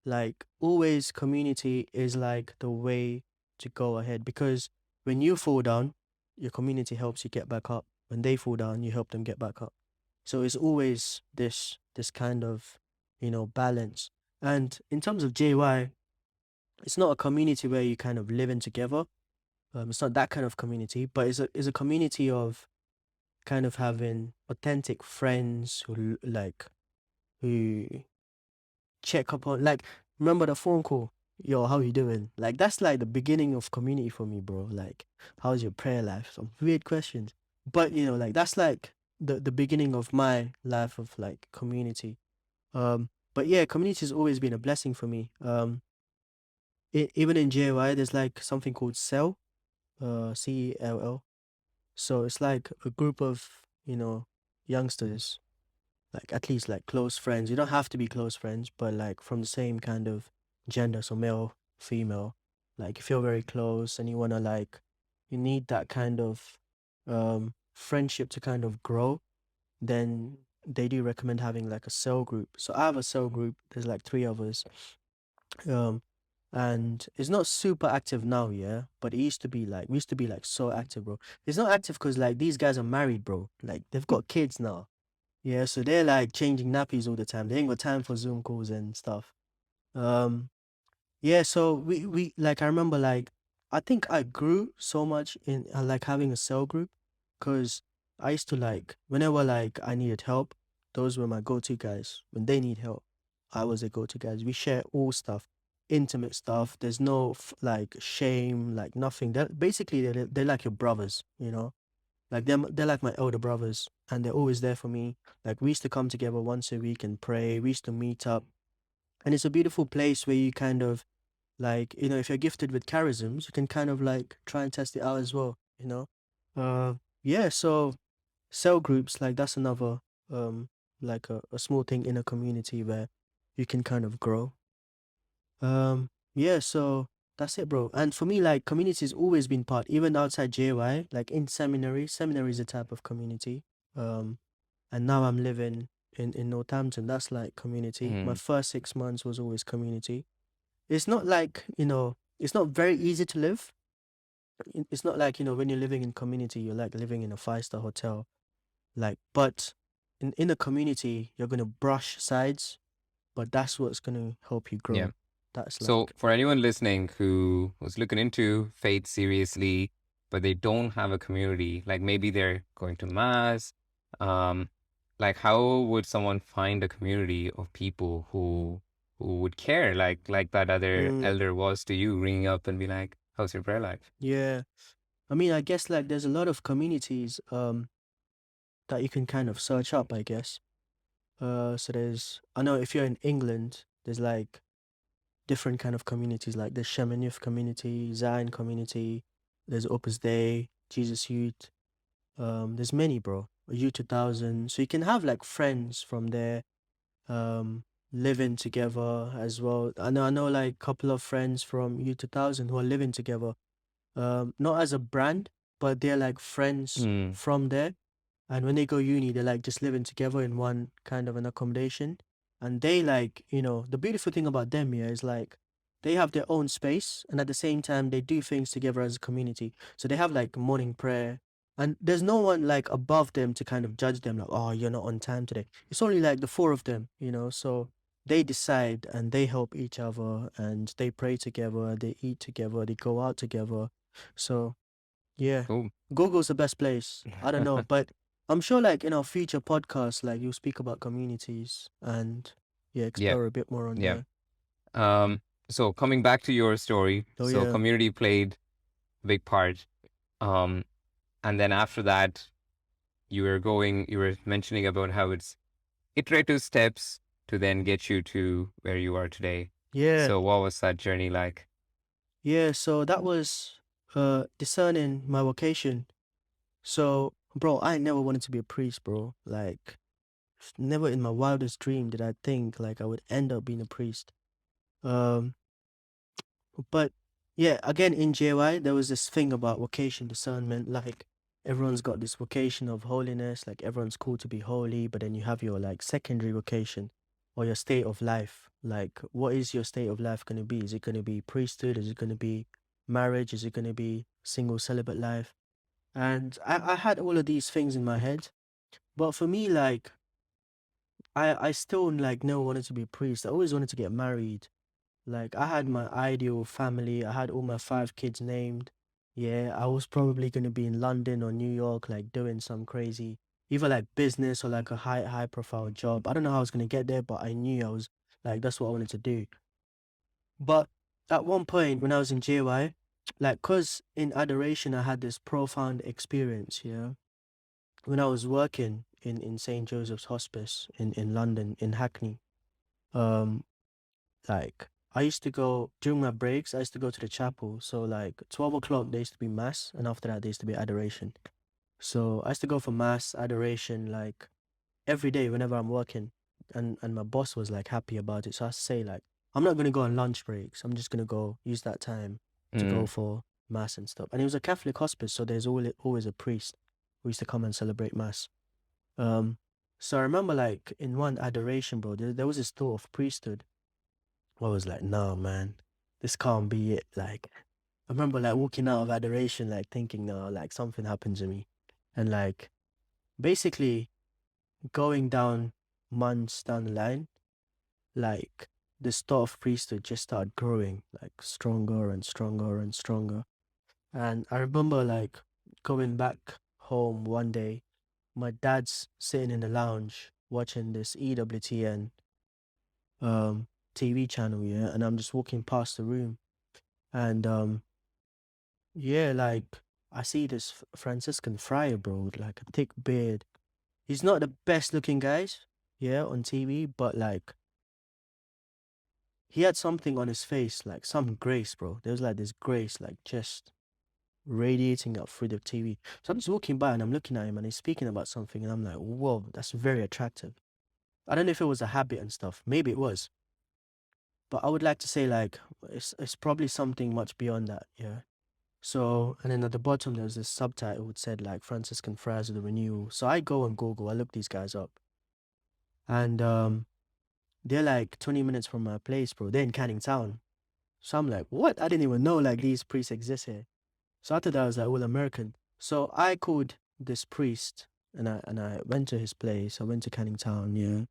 like always community is like the way to go ahead, because when you fall down, your community helps you get back up. When they fall down, you help them get back up. So it's always this kind of, balance. And in terms of JY, it's not a community where you kind of living together. It's not that kind of community, but it's a community of kind of having authentic friends who check up on, like, remember the phone call, yo, how you doing? Like that's like the beginning of community for me, bro. Like, how's your prayer life? Some weird questions, but like that's like the beginning of my life of like community. But yeah, community has always been a blessing for me. Even in JY there's like something called cell, CELL. So it's like a group of, youngsters, like at least like close friends. You don't have to be close friends, but like from the same kind of gender, so male, female. Like if you're very close and you wanna like, you need that kind of friendship to kind of grow, then they do recommend having like a cell group. So I have a cell group. There's like three of us. Um, and it's not super active now, yeah. But it used to be like we used to be like so active, bro. It's not active because like these guys are married, bro. Like they've got kids now. Yeah, so they're like changing nappies all the time. They ain't got time for Zoom calls and stuff. Um, yeah, so we like I remember like I think I grew so much in like having a cell group, because I used to like whenever like I needed help, those were my go-to guys. When they need help, I was a go-to guys. We share all stuff, intimate stuff. There's no like shame, like nothing. They're like your brothers. Like they're like my elder brothers, and they're always there for me. Like we used to come together once a week and pray. We used to meet up, and it's a beautiful place where you kind of like, if you're gifted with charisms, you can kind of like try and test it out as well. Yeah. So cell groups, like that's another like a small thing in a community where you can kind of grow. Yeah. So that's it, bro. And for me, like community's always been part, even outside JY, like in seminary. Seminary is a type of community. Um, and now I'm living in Northampton. That's like community. My Mm. first 6 months was always community. It's not like, it's not very easy to live. It's not like, when you're living in community, you're like living in a five-star hotel. Like, but in a community, you're gonna brush sides, but that's what's gonna help you Yeah. grow. That's So, like, for anyone listening who was looking into faith seriously, but they don't have a community, like maybe they're going to mass, um, like how would someone find a community of people who would care, like that other mm, elder was to you, ringing up and be like, "How's your prayer life?" yeah. I mean, I guess like there's a lot of communities that you can kind of search up, I guess. So I know if you're in England, there's like different kind of communities, like the Shaman Youth community, Zion community, there's Opus Dei, Jesus Youth. There's many, bro. U2000. So you can have like friends from there, um, living together as well. I know like a couple of friends from U2000 who are living together. Not as a brand, but they're like friends Mm. from there. And when they go uni, they're like just living together in one kind of an accommodation. And they like, the beautiful thing about them here is like they have their own space, and at the same time they do things together as a community. So they have like morning prayer, and there's no one like above them to kind of judge them like, oh, you're not on time today. It's only like the four of them. So they decide and they help each other, and they pray together, they eat together, they go out together. So yeah, Cool. Google's the best place. I don't know, but I'm sure like in our future podcasts, like you'll speak about communities and yeah, Yeah, explore a bit more on yeah. there. So coming back to your story, Oh so yeah. community played a big part. Um, and then after that, you were mentioning about how it's iterative steps to then get you to where you are today. Yeah, So what was that journey like? yeah. So that was discerning my vocation. So, bro, I never wanted to be a priest, bro. Like, never in my wildest dream did I think like I would end up being a priest. Um, but yeah, again in JY, there was this thing about vocation discernment. Like, everyone's got this vocation of holiness. Like, everyone's called to be holy, but then you have your like secondary vocation or your state of life. Like, what is your state of life going to be? Is it going to be priesthood? Is it going to be marriage? Is it going to be single celibate life? And I had all of these things in my head. But for me, like, I still like never wanted to be a priest. I always wanted to get married. Like, I had my ideal family. I had all my 5 kids named. Yeah, I was probably gonna be in London or New York, like doing some crazy, either like business or like a high profile job. I don't know how I was gonna get there, but I knew I was like that's what I wanted to do. But at one point when I was in JY, like, cause in adoration I had this profound experience. Yeah, when I was working in St. Joseph's Hospice in London, in Hackney, um, like I used to go during my breaks, I used to go to the chapel. So like 12 o'clock there used to be mass, and after that there used to be adoration. So I used to go for mass, adoration, like every day whenever I'm working. And my boss was like happy about it. So I say like, I'm not gonna go on lunch breaks. I'm just gonna go use that time to go Mm, for mass and stuff. And it was a Catholic hospice, so there's always a priest who used to come and celebrate mass. Um, so I remember like in one adoration, bro, there was this thought of priesthood. I was like, nah, man, this can't be it. Like, I remember like walking out of adoration, like thinking, no, like something happened to me. And like basically going down months down the line, like the thought of priesthood just started growing, like stronger and stronger and stronger. And I remember like going back home one day, my dad's sitting in the lounge watching this EWTN TV channel, yeah, and I'm just walking past the room, and yeah, like I see this Franciscan friar, bro, with like a thick beard. He's not the best looking guys, yeah, on TV, but like he had something on his face, like some grace, bro. There was like this grace, like just radiating up through the TV. So I'm just walking by and I'm looking at him and he's speaking about something, and I'm like, whoa, that's very attractive. I don't know if it was a habit and stuff. Maybe it was. But I would like to say like it's probably something much beyond that, yeah. So and then at the bottom there was this subtitle which said like Franciscan Friars of the Renewal. So I go on Google, I look these guys up, and they're like 20 minutes from my place, bro. They're in Canning Town. So I'm like, what? I didn't even know like these priests exist here. So after that I was like, well, American. So I called this priest and I went to his place. I went to Canning Town, yeah.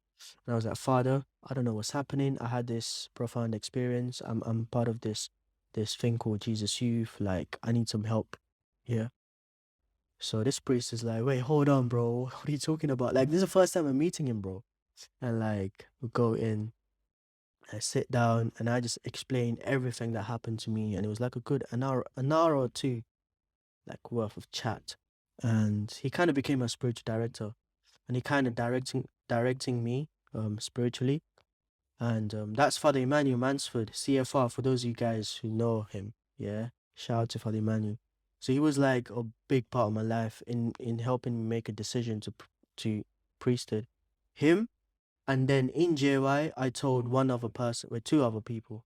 And I was like, Father, I don't know what's happening. I had this profound experience. I'm part of this thing called Jesus Youth. Like, I need some help. Yeah. So this priest is like, wait, hold on, bro. What are you talking about? Like, this is the first time I'm meeting him, bro. And like, we go in, I sit down, and I just explain everything that happened to me. And it was like a good an hour or two, like worth of chat. And he kind of became a spiritual director, and he kind of directing me spiritually. And that's Father Emmanuel Mansford, CFR, for those of you guys who know him. Yeah. Shout out to Father Emmanuel. So he was like a big part of my life in helping me make a decision to priesthood. Him, and then in JY, I told one other person, with two other people.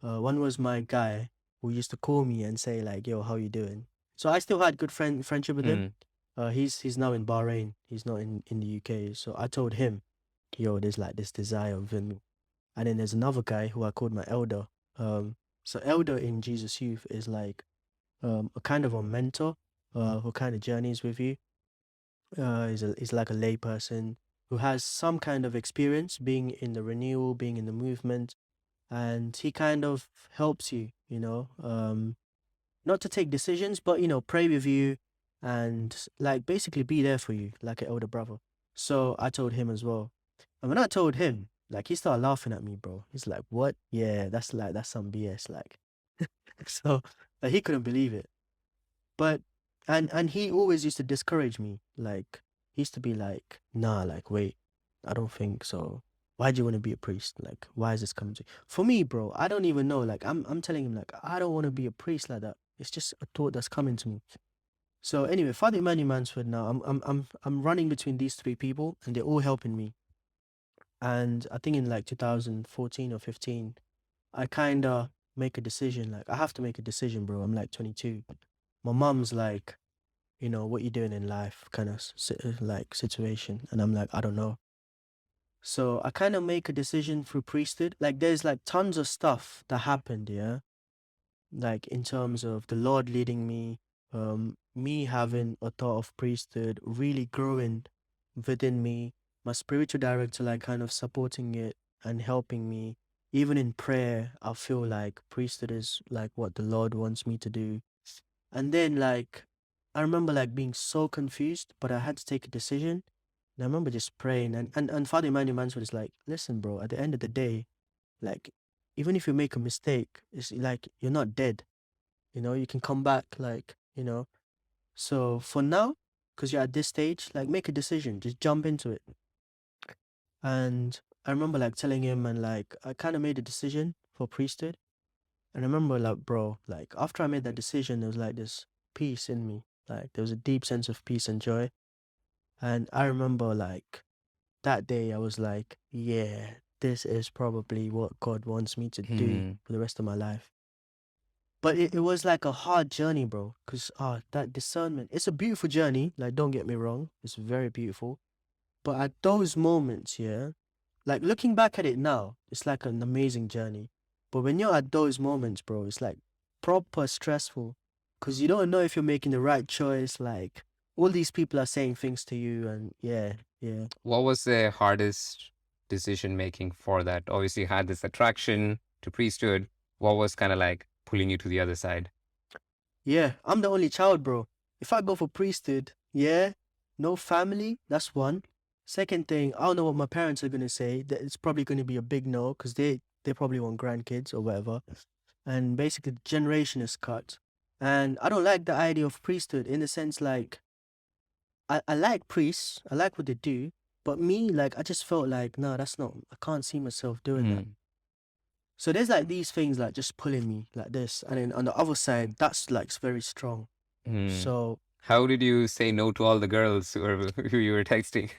One was my guy who used to call me and say like, "Yo, how you doing?" So I still had good friendship with him. mm, He's now in Bahrain. He's not in the UK. So I told him, "Yo, there's like this desire within me." And then there's another guy who I called my elder. So elder in Jesus Youth is like a kind of a mentor, who kind of journeys with you. He's like a lay person who has some kind of experience being in the renewal, being in the movement, and he kind of helps you, not to take decisions, but pray with you and like basically be there for you, like an elder brother. So I told him as well. And when I told him, like he started laughing at me, bro. He's like, "What? Yeah, that's some BS." Like, so he couldn't believe it. But and he always used to discourage me, like. he used to be like, nah, like, wait, I don't think so. Why do you want to be a priest? Like, why is this coming to you? For me, bro, I don't even know. Like, I'm telling him, like, I don't want to be a priest like that. It's just a thought that's coming to me. So anyway, Father Emmanuel Mansford now, I'm running between these three people and they're all helping me. And I think in like 2014 or 15, I kind of make a decision. Like, I have to make a decision, bro. I'm like 22. My mom's like, what you doing in life kind of like situation. And I'm like, I don't know. So I kind of make a decision through priesthood. Like, there's like tons of stuff that happened, yeah? Like, in terms of the Lord leading me, me having a thought of priesthood really growing within me, my spiritual director like kind of supporting it and helping me. Even in prayer, I feel like priesthood is like what the Lord wants me to do. And then like I remember like being so confused, but I had to take a decision. And I remember just praying and Father Emmanuel Mansfield is like, listen, bro, at the end of the day, like even if you make a mistake, it's like you're not dead. You can come back, like. So for now, because you're at this stage, like make a decision, just jump into it. And I remember like telling him, and like I kind of made a decision for priesthood. And I remember like, bro, like after I made that decision, there was like this peace in me. Like there was a deep sense of peace and joy. And I remember like that day I was like, yeah, this is probably what God wants me to do Hmm. for the rest of my life. But it was like a hard journey, bro. Because that discernment, it's a beautiful journey. Like, don't get me wrong. It's very beautiful. But at those moments, yeah, like looking back at it now, it's like an amazing journey. But when you're at those moments, bro, it's like proper stressful. Because you don't know if you're making the right choice. Like, all these people are saying things to you. And yeah, yeah. What was the hardest decision making for that? Obviously, you had this attraction to priesthood. What was kind of like pulling you to the other side? Yeah, I'm the only child, bro. If I go for priesthood, yeah, no family, that's one. Second thing, I don't know what my parents are gonna say. That it's probably gonna be a big no, because they probably want grandkids or whatever. And basically the generation is cut. And I don't like the idea of priesthood in the sense like I like priests, I like what they do, but me, like I just felt like, no, that's not I can't see myself doing that. Hmm. So there's like these things like just pulling me like this. And then on the other side, that's like very strong. Hmm. So How did you say no to all the girls who you were texting?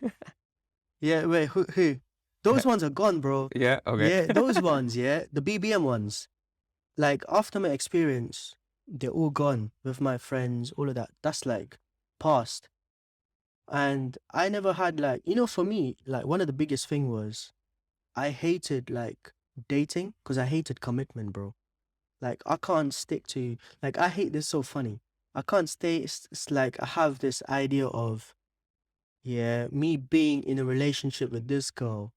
yeah, wait, who? Those ones are gone, bro. Yeah, okay. Yeah, those ones, yeah, the BBM ones. Like after my experience, they're all gone with my friends, all of that. That's like past. And I never had like, for me, like one of the biggest thing was I hated like dating because I hated commitment, bro. Like I can't stick to like I hate this so funny. I can't stay. It's like I have this idea of yeah, me being in a relationship with this girl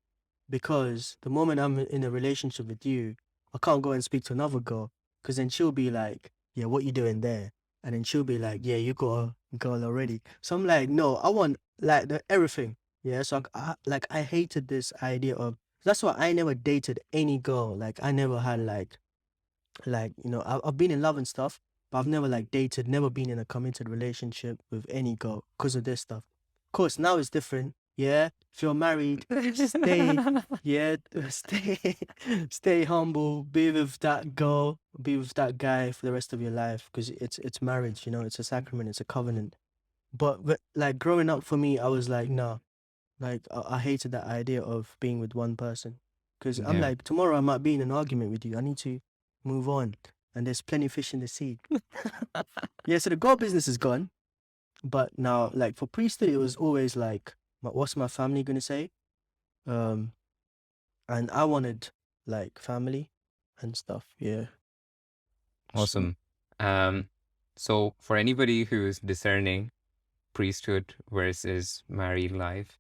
because the moment I'm in a relationship with you, I can't go and speak to another girl because then she'll be like, yeah, what you doing there? And then she'll be like, yeah, you got a girl already. So I'm like, no, I want like the everything. Yeah, so I hated this idea of that's why I never dated any girl. Like I never had I've been in love and stuff, but I've never like dated, never been in a committed relationship with any girl because of this stuff. Of course, now it's different. Yeah, if you're married, stay, yeah, stay, stay humble. Be with that girl, be with that guy for the rest of your life because it's marriage. It's a sacrament, it's a covenant. But like growing up for me, I was like, no, like I hated that idea of being with one person because I'm Yeah, like tomorrow I might be in an argument with you. I need to move on, and there's plenty of fish in the sea. Yeah, so the gold business is gone, but now like for priesthood, it was always like, what's my family gonna say? Um, and I wanted like family and stuff. Yeah. So awesome. Um, so for anybody who is discerning priesthood versus married life,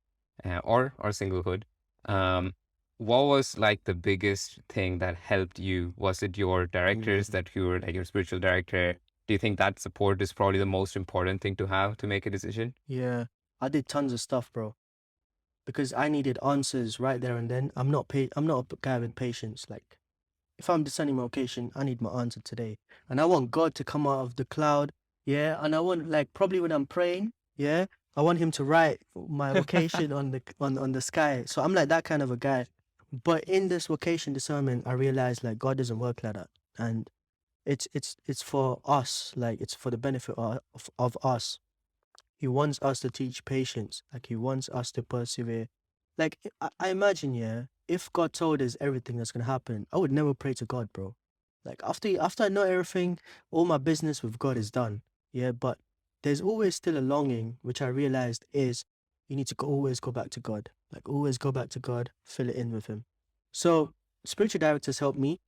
or singlehood, um, what was like the biggest thing that helped you? Was it your directors mm, that you were like your spiritual director? Do you think that support is probably the most important thing to have to make a decision? yeah, I did tons of stuff, bro, because I needed answers right there and then. I'm not a guy with patience. Like if I'm discerning my occasion, I need my answer today. And I want God to come out of the cloud. Yeah. And I want, like, probably when I'm praying, yeah, I want him to write my vocation on the sky. So I'm like that kind of a guy. But in this vocation discernment, I realized like God doesn't work like that, and it's for us, like it's for the benefit of us. He wants us to teach patience. Like he wants us to persevere. Like I imagine, yeah, if God told us everything that's gonna happen, I would never pray to God, bro. Like after I know everything, all my business with God is done. Yeah, but there's always still a longing, which I realized is you need to always go back to God. Like always go back to God, fill it in with Him. So spiritual directors helped me.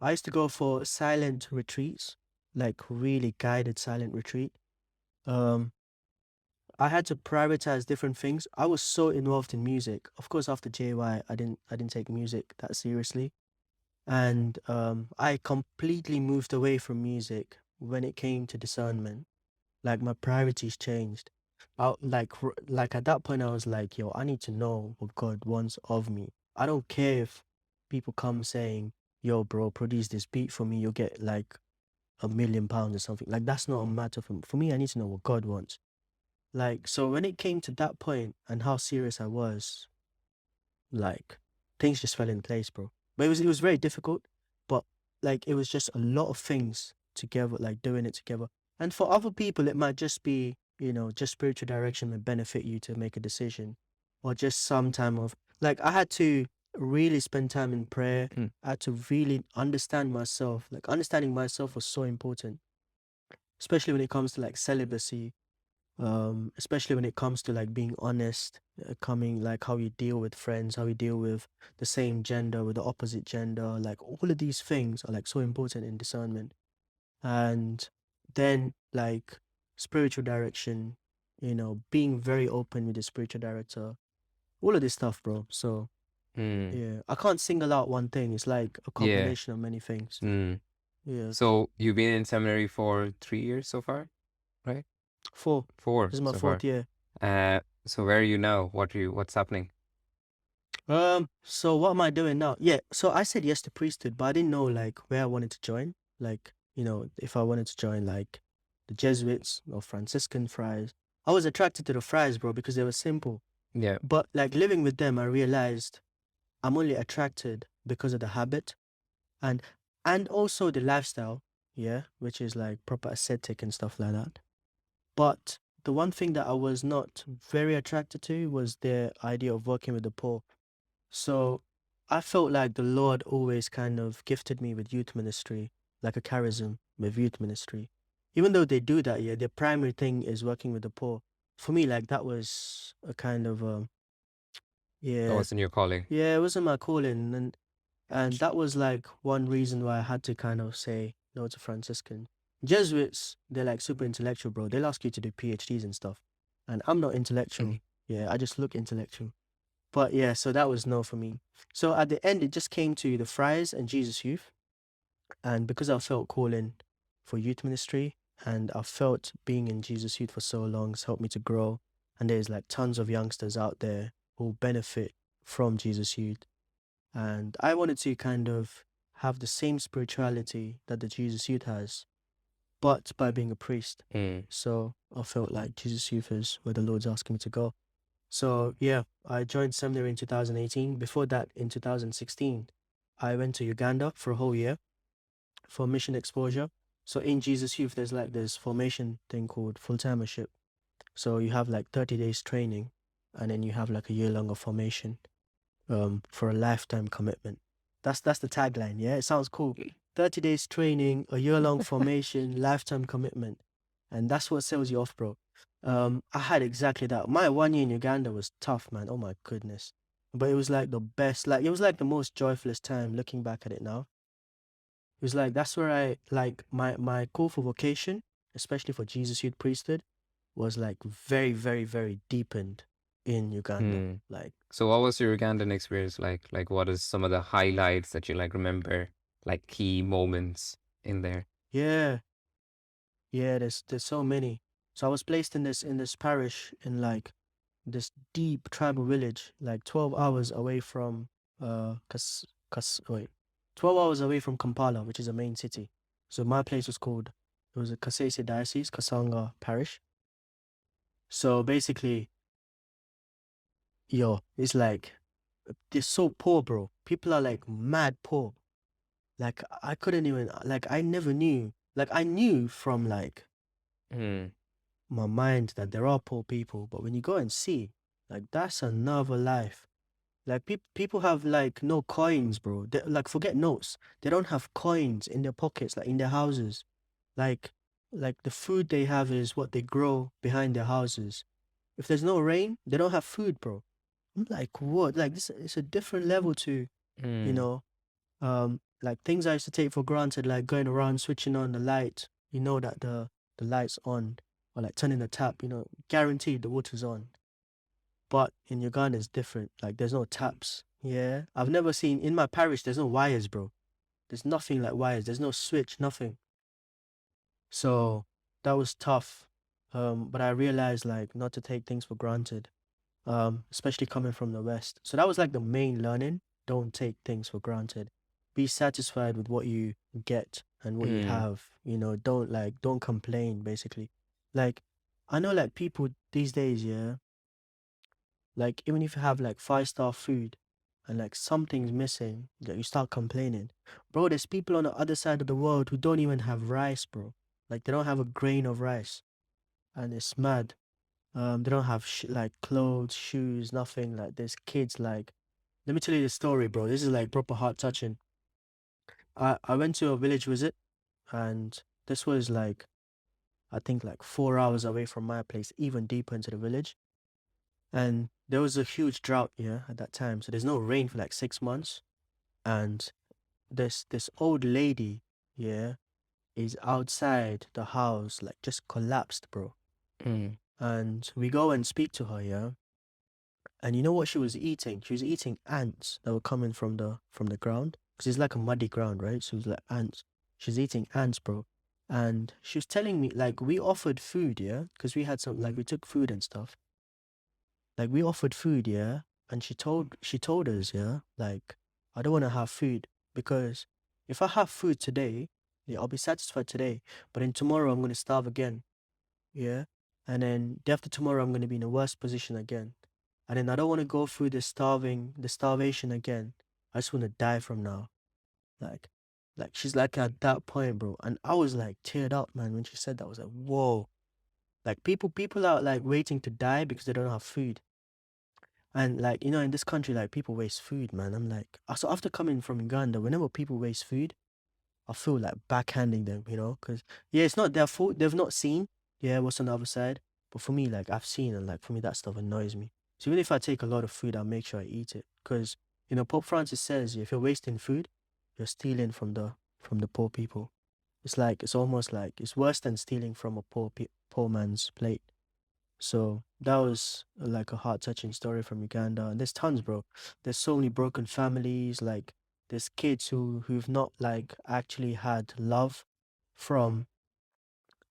I used to go for silent retreats, like really guided silent retreat. Um, I had to prioritize different things. I was so involved in music. Of course, after JY, I didn't take music that seriously, and I completely moved away from music when it came to discernment. Like my priorities changed. Like at that point, I was like, yo, I need to know what God wants of me. I don't care if people come saying, yo, bro, produce this beat for me. You'll get like £1 million or something. Like that's not a matter for me. For me, I need to know what God wants. Like, so when it came to that point and how serious I was, like, things just fell in place, bro. But it was very difficult, but like it was just a lot of things together, like doing it together. And for other people, it might just be, just spiritual direction may benefit you to make a decision, or just some time of like I had to really spend time in prayer. Mm. I had to really understand myself. Like understanding myself was so important, especially when it comes to like celibacy, especially when it comes to like being honest, coming like how you deal with friends, how you deal with the same gender, with the opposite gender, like all of these things are like so important in discernment. And then like spiritual direction, being very open with the spiritual director, all of this stuff, bro. So Mm. yeah, I can't single out one thing. It's like a Yeah. combination of many things. Mm. Yeah. So you've been in seminary for 3 years so far, right? Four. Four This is my so fourth far. year. So where are you now? What's happening? So what am I doing now? Yeah, so I said yes to priesthood, but I didn't know like where I wanted to join. Like, if I wanted to join like the Jesuits or Franciscan friars. I was attracted to the friars, bro, because they were simple. Yeah. But like living with them, I realized I'm only attracted because of the habit and and also the lifestyle, yeah, which is like proper ascetic and stuff like that. But the one thing that I was not very attracted to was the idea of working with the poor. So I felt like the Lord always kind of gifted me with youth ministry, like a charism with youth ministry. Even though they do that, yeah, their primary thing is working with the poor. For me, like that was a kind of That yeah, wasn't your calling. yeah, it wasn't my calling, and that was like one reason why I had to kind of say no to Franciscan. Jesuits, they're like super intellectual, bro. They'll ask you to do PhDs and stuff, and I'm not intellectual. Mhm. Yeah, I just look intellectual. But yeah, so that was no for me. So at the end, it just came to the Friars and Jesus Youth. And because I felt calling for youth ministry and I felt being in Jesus Youth for so long has helped me to grow. And there's like tons of youngsters out there who benefit from Jesus Youth. And I wanted to kind of have the same spirituality that the Jesus Youth has, but by being a priest. Mm. So I felt like Jesus Youth is where the Lord's asking me to go. So yeah, I joined seminary in 2018. Before that, in 2016, I went to Uganda for a whole year for mission exposure. So in Jesus Youth, there's like this formation thing called full-timership. So you have like 30 days training, and then you have like a year long of formation, for a lifetime commitment. That's the tagline. Yeah, it sounds cool. 30 days training, a year long formation, lifetime commitment, and that's what sells you off, bro. I had exactly that. My 1 year in Uganda was tough, man. Oh my goodness, but it was like the best. Like it was like the most joyfulest time. Looking back at it now, it was like that's where I like my call for vocation, especially for Jesus Youth Priesthood, was like very very very deepened in Uganda. Mm. Like So what was your Ugandan experience like? Like what is some of the highlights that you like remember, like key moments in there? yeah. Yeah, there's so many. So I was placed in this parish in like this deep tribal village, like 12 hours away from wait, 12 hours away from Kampala, which is a main city. So my place was called, it was a Kasese diocese, Kasanga parish. So basically, yo, it's like they're so poor, bro. People are like mad poor. Like I couldn't even like I never knew. Like I knew from like Mm, my mind that there are poor people, but when you go and see, like that's another life. Like people have like no coins, bro. They, like forget notes. They don't have coins in their pockets, like in their houses. Like like the food they have is what they grow behind their houses. If there's no rain, they don't have food, bro. I'm like, what? Like this it's a different level to, you mm, know, like things I used to take for granted, like going around switching on the light, you know that the light's on, or like turning the tap, you know, guaranteed the water's on. But in Uganda it's different. Like there's no taps. Yeah. I've never seen in my parish there's no wires, bro. There's nothing like wires. There's no switch, nothing. So that was tough. But I realized like not to take things for granted. Especially coming from the West. So that was like the main learning. Don't take things for granted. Be satisfied with what you get and what you mm, have. You know, don't complain basically. Like I know like people these days, yeah, like even if you have like five-star food and like something's missing, like you start complaining. Bro, there's people on the other side of the world who don't even have rice, bro. Like they don't have a grain of rice. And it's mad. They don't have like clothes, shoes, nothing. Like there's kids. Like, let me tell you the story, bro. This is like proper heart touching. I went to a village visit, and this was like I think like 4 hours away from my place, even deeper into the village. And there was a huge drought, yeah, at that time. So there's no rain for like 6 months. And this old lady, yeah, is outside the house, like just collapsed, bro. mm, And we go and speak to her, yeah. And you know what she was eating? She was eating ants that were coming from the ground. Because it's like a muddy ground, right? So it was like ants. She's eating ants, bro. And she was telling me, like, we offered food, yeah? Because we had some, like, we took food and stuff. Like, we offered food, yeah? And she told us, yeah, like, I don't want to have food because if I have food today, yeah, I'll be satisfied today. But then tomorrow I'm going to starve again, yeah? And then day after tomorrow I'm going to be in a worse position again. And then I don't want to go through the starvation again. I just want to die from now. Like, like she's like at that point, bro. And I was like teared up, man, when she said that. I was like, whoa. Like people are like waiting to die because they don't have food. And like, you know, in this country, like people waste food, man. I'm like, so after coming from Uganda, whenever people waste food, I feel like backhanding them, you know, because yeah, it's not their fault. They've not seen, yeah, what's on the other side. But for me, like I've seen, and like for me, that stuff annoys me. So even if I take a lot of food, I'll make sure I eat it, because you know Pope Francis says if you're wasting food, you're stealing from the poor people. It's like it's almost like it's worse than stealing from a poor man's plate. So that was like a heart touching story from Uganda. And there's tons, bro. There's so many broken families. Like there's kids who've not like actually had love from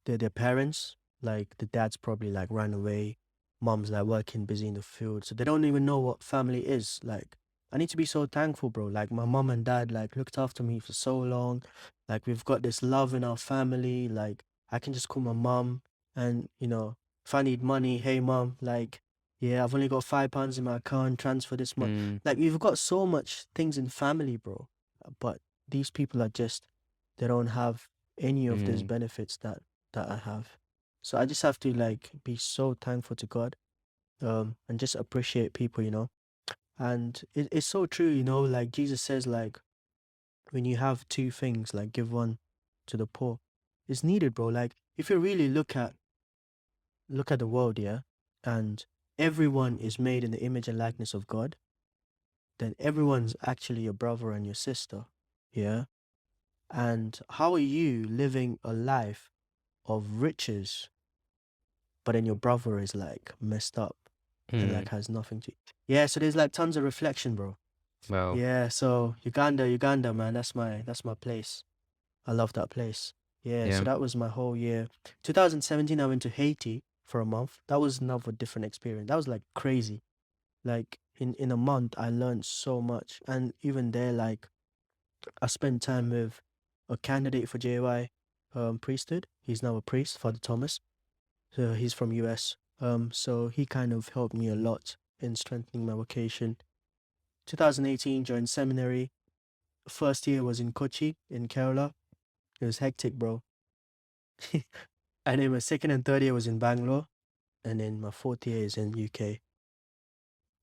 their parents. Like the dad's probably like ran away, mom's like working busy in the field, so they don't even know what family is. Like I need to be so thankful, bro. Like my mom and dad like looked after me for so long. Like we've got this love in our family. Like I can just call my mom and you know if I need money, hey mom, like yeah, I've only got £5 in my account, transfer this much. mm, Like we've got so much things in family, bro. But these people are just they don't have any of these mm, benefits that I have. So I just have to like be so thankful to God, and just appreciate people, you know. And it's so true, you know, like Jesus says, like when you have two things, like give one to the poor. It's needed, bro. Like if you really look at the world, yeah, and everyone is made in the image and likeness of God, then everyone's actually your brother and your sister, yeah. And how are you living a life of riches but then your brother is like messed up and mm. like has nothing to yeah, so there's like tons of reflection, bro. Well, Yeah, so Uganda, man, that's my place. I love that place. Yeah, so yeah. that was my whole year. 2017 I went to Haiti for a month. That was another different experience. That was like crazy. Like in a month I learned so much, and even there like I spent time with a candidate for JY priesthood. He's now a priest, Father Thomas. So he's from US. So he kind of helped me a lot in strengthening my vocation. 2018 joined seminary. First year was in Kochi in Kerala. It was hectic, bro. And then my second and third year was in Bangalore, and then my fourth year is in UK.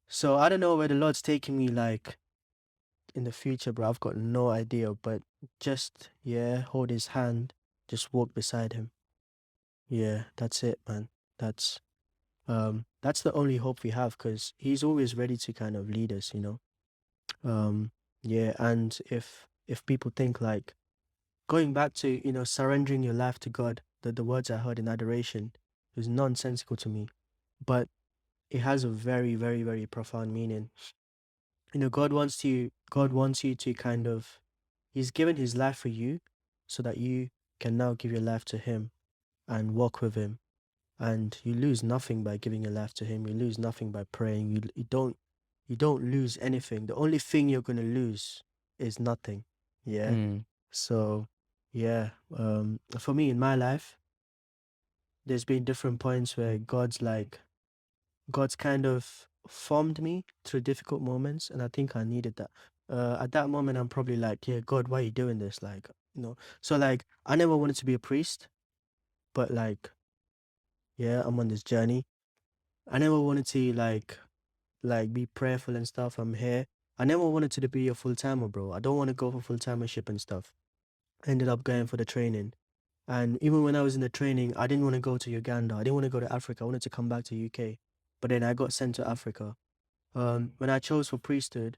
So I don't know where the Lord's taking me, like in the future, bro. I've got no idea, but just hold his hand, just walk beside him. Yeah, that's it, man. That's that's the only hope we have, because he's always ready to kind of lead us, you know. Yeah, and if people think like going back to, surrendering your life to God, the words I heard in adoration is nonsensical to me, but it has a very, very, very profound meaning. God wants you to kind of, he's given his life for you so that you can now give your life to him and walk with him. And you lose nothing by giving your life to him. You lose nothing by praying. You don't lose anything. The only thing you're going to lose is nothing. Yeah. Mm. So, yeah, for me in my life, there's been different points where God's kind of formed me through difficult moments, and I think I needed that. At that moment, I'm probably like, yeah, God, why are you doing this? Like, So like, I never wanted to be a priest, but like, yeah, I'm on this journey. I never wanted to be prayerful and stuff. I'm here. I never wanted to be a full timer, bro. I don't want to go for full timership and stuff. I ended up going for the training. And even when I was in the training, I didn't want to go to Uganda. I didn't want to go to Africa. I wanted to come back to UK. But then I got sent to Africa. When I chose for priesthood,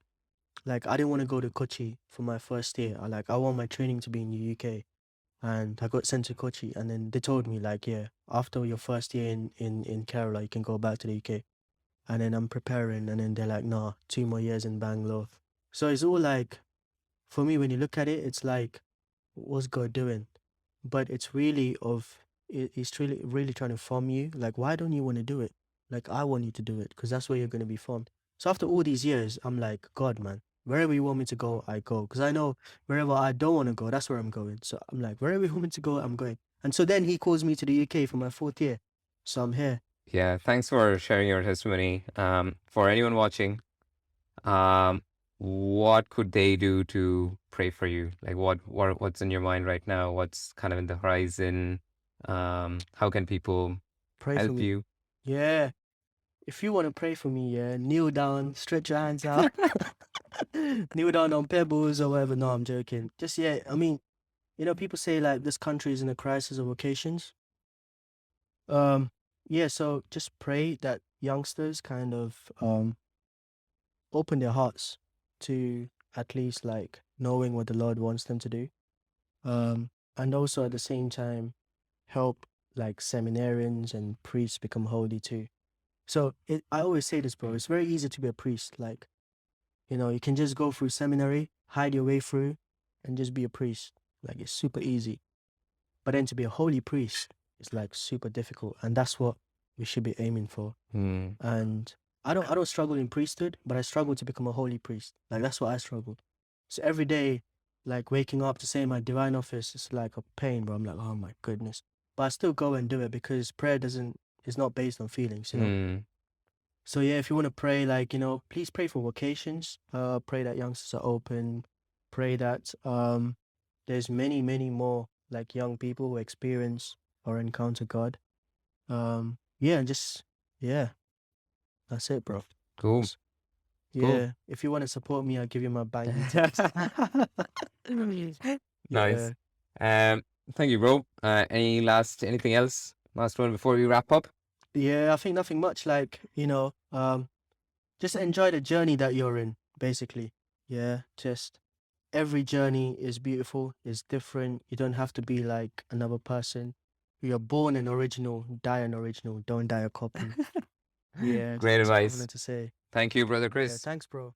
like I didn't want to go to Kochi for my first year. I want my training to be in the UK. And I got sent to Kochi, and then they told me like, yeah, after your first year in Kerala, you can go back to the UK. And then I'm preparing, and then they're like, nah, 2 more years in Bangalore. So it's all like, for me, when you look at it, it's like, what's God doing? But it's really it's really trying to form you. Like, why don't you want to do it? Like, I want you to do it, because that's where you're going to be formed. So after all these years, I'm like, God, man, wherever you want me to go, I go. Because I know wherever I don't want to go, that's where I'm going. So I'm like, wherever you want me to go, I'm going. And so then he calls me to the UK for my fourth year. So I'm here. Yeah, thanks for sharing your testimony. For anyone watching, um, what could they do to pray for you? Like what's in your mind right now? What's kind of in the horizon? How can people Pray for help me. you? Yeah. If you want to pray for me, yeah, kneel down, stretch your hands out, kneel down on pebbles or whatever. No, I'm joking. Just, yeah, I mean, people say like this country is in a crisis of vocations. Um, yeah, so just pray that youngsters kind of open their hearts to at least like knowing what the Lord wants them to do. And also at the same time help like seminarians and priests become holy too. So I always say this, bro. It's very easy to be a priest. Like, you can just go through seminary, hide your way through, and just be a priest. Like, it's super easy. But then to be a holy priest is like super difficult, and that's what we should be aiming for. Hmm. And I don't struggle in priesthood, but I struggle to become a holy priest. Like, that's what I struggle. So every day, like waking up to say my divine office is like a pain, bro. I'm like, oh my goodness. But I still go and do it because prayer is not based on feelings. Hmm. So yeah, if you want to pray, like, please pray for vocations. Pray that youngsters are open. Pray that there's many, many more like young people who experience or encounter God. Yeah, and just yeah, that's it, bro. Cool. S- Cool. Yeah, if you want to support me, I'll give you my bank details. Nice. Yeah. Um, Thank you, bro. Anything else? Last one before we wrap up? Yeah, I think nothing much. Like, just enjoy the journey that you're in, basically. Yeah, just every journey is beautiful, is different. You don't have to be like another person. You're born an original, die an original, don't die a copy. Yeah, Great that's what I advice. wanted to say. Thank you, brother Yeah, Chris. thanks, bro.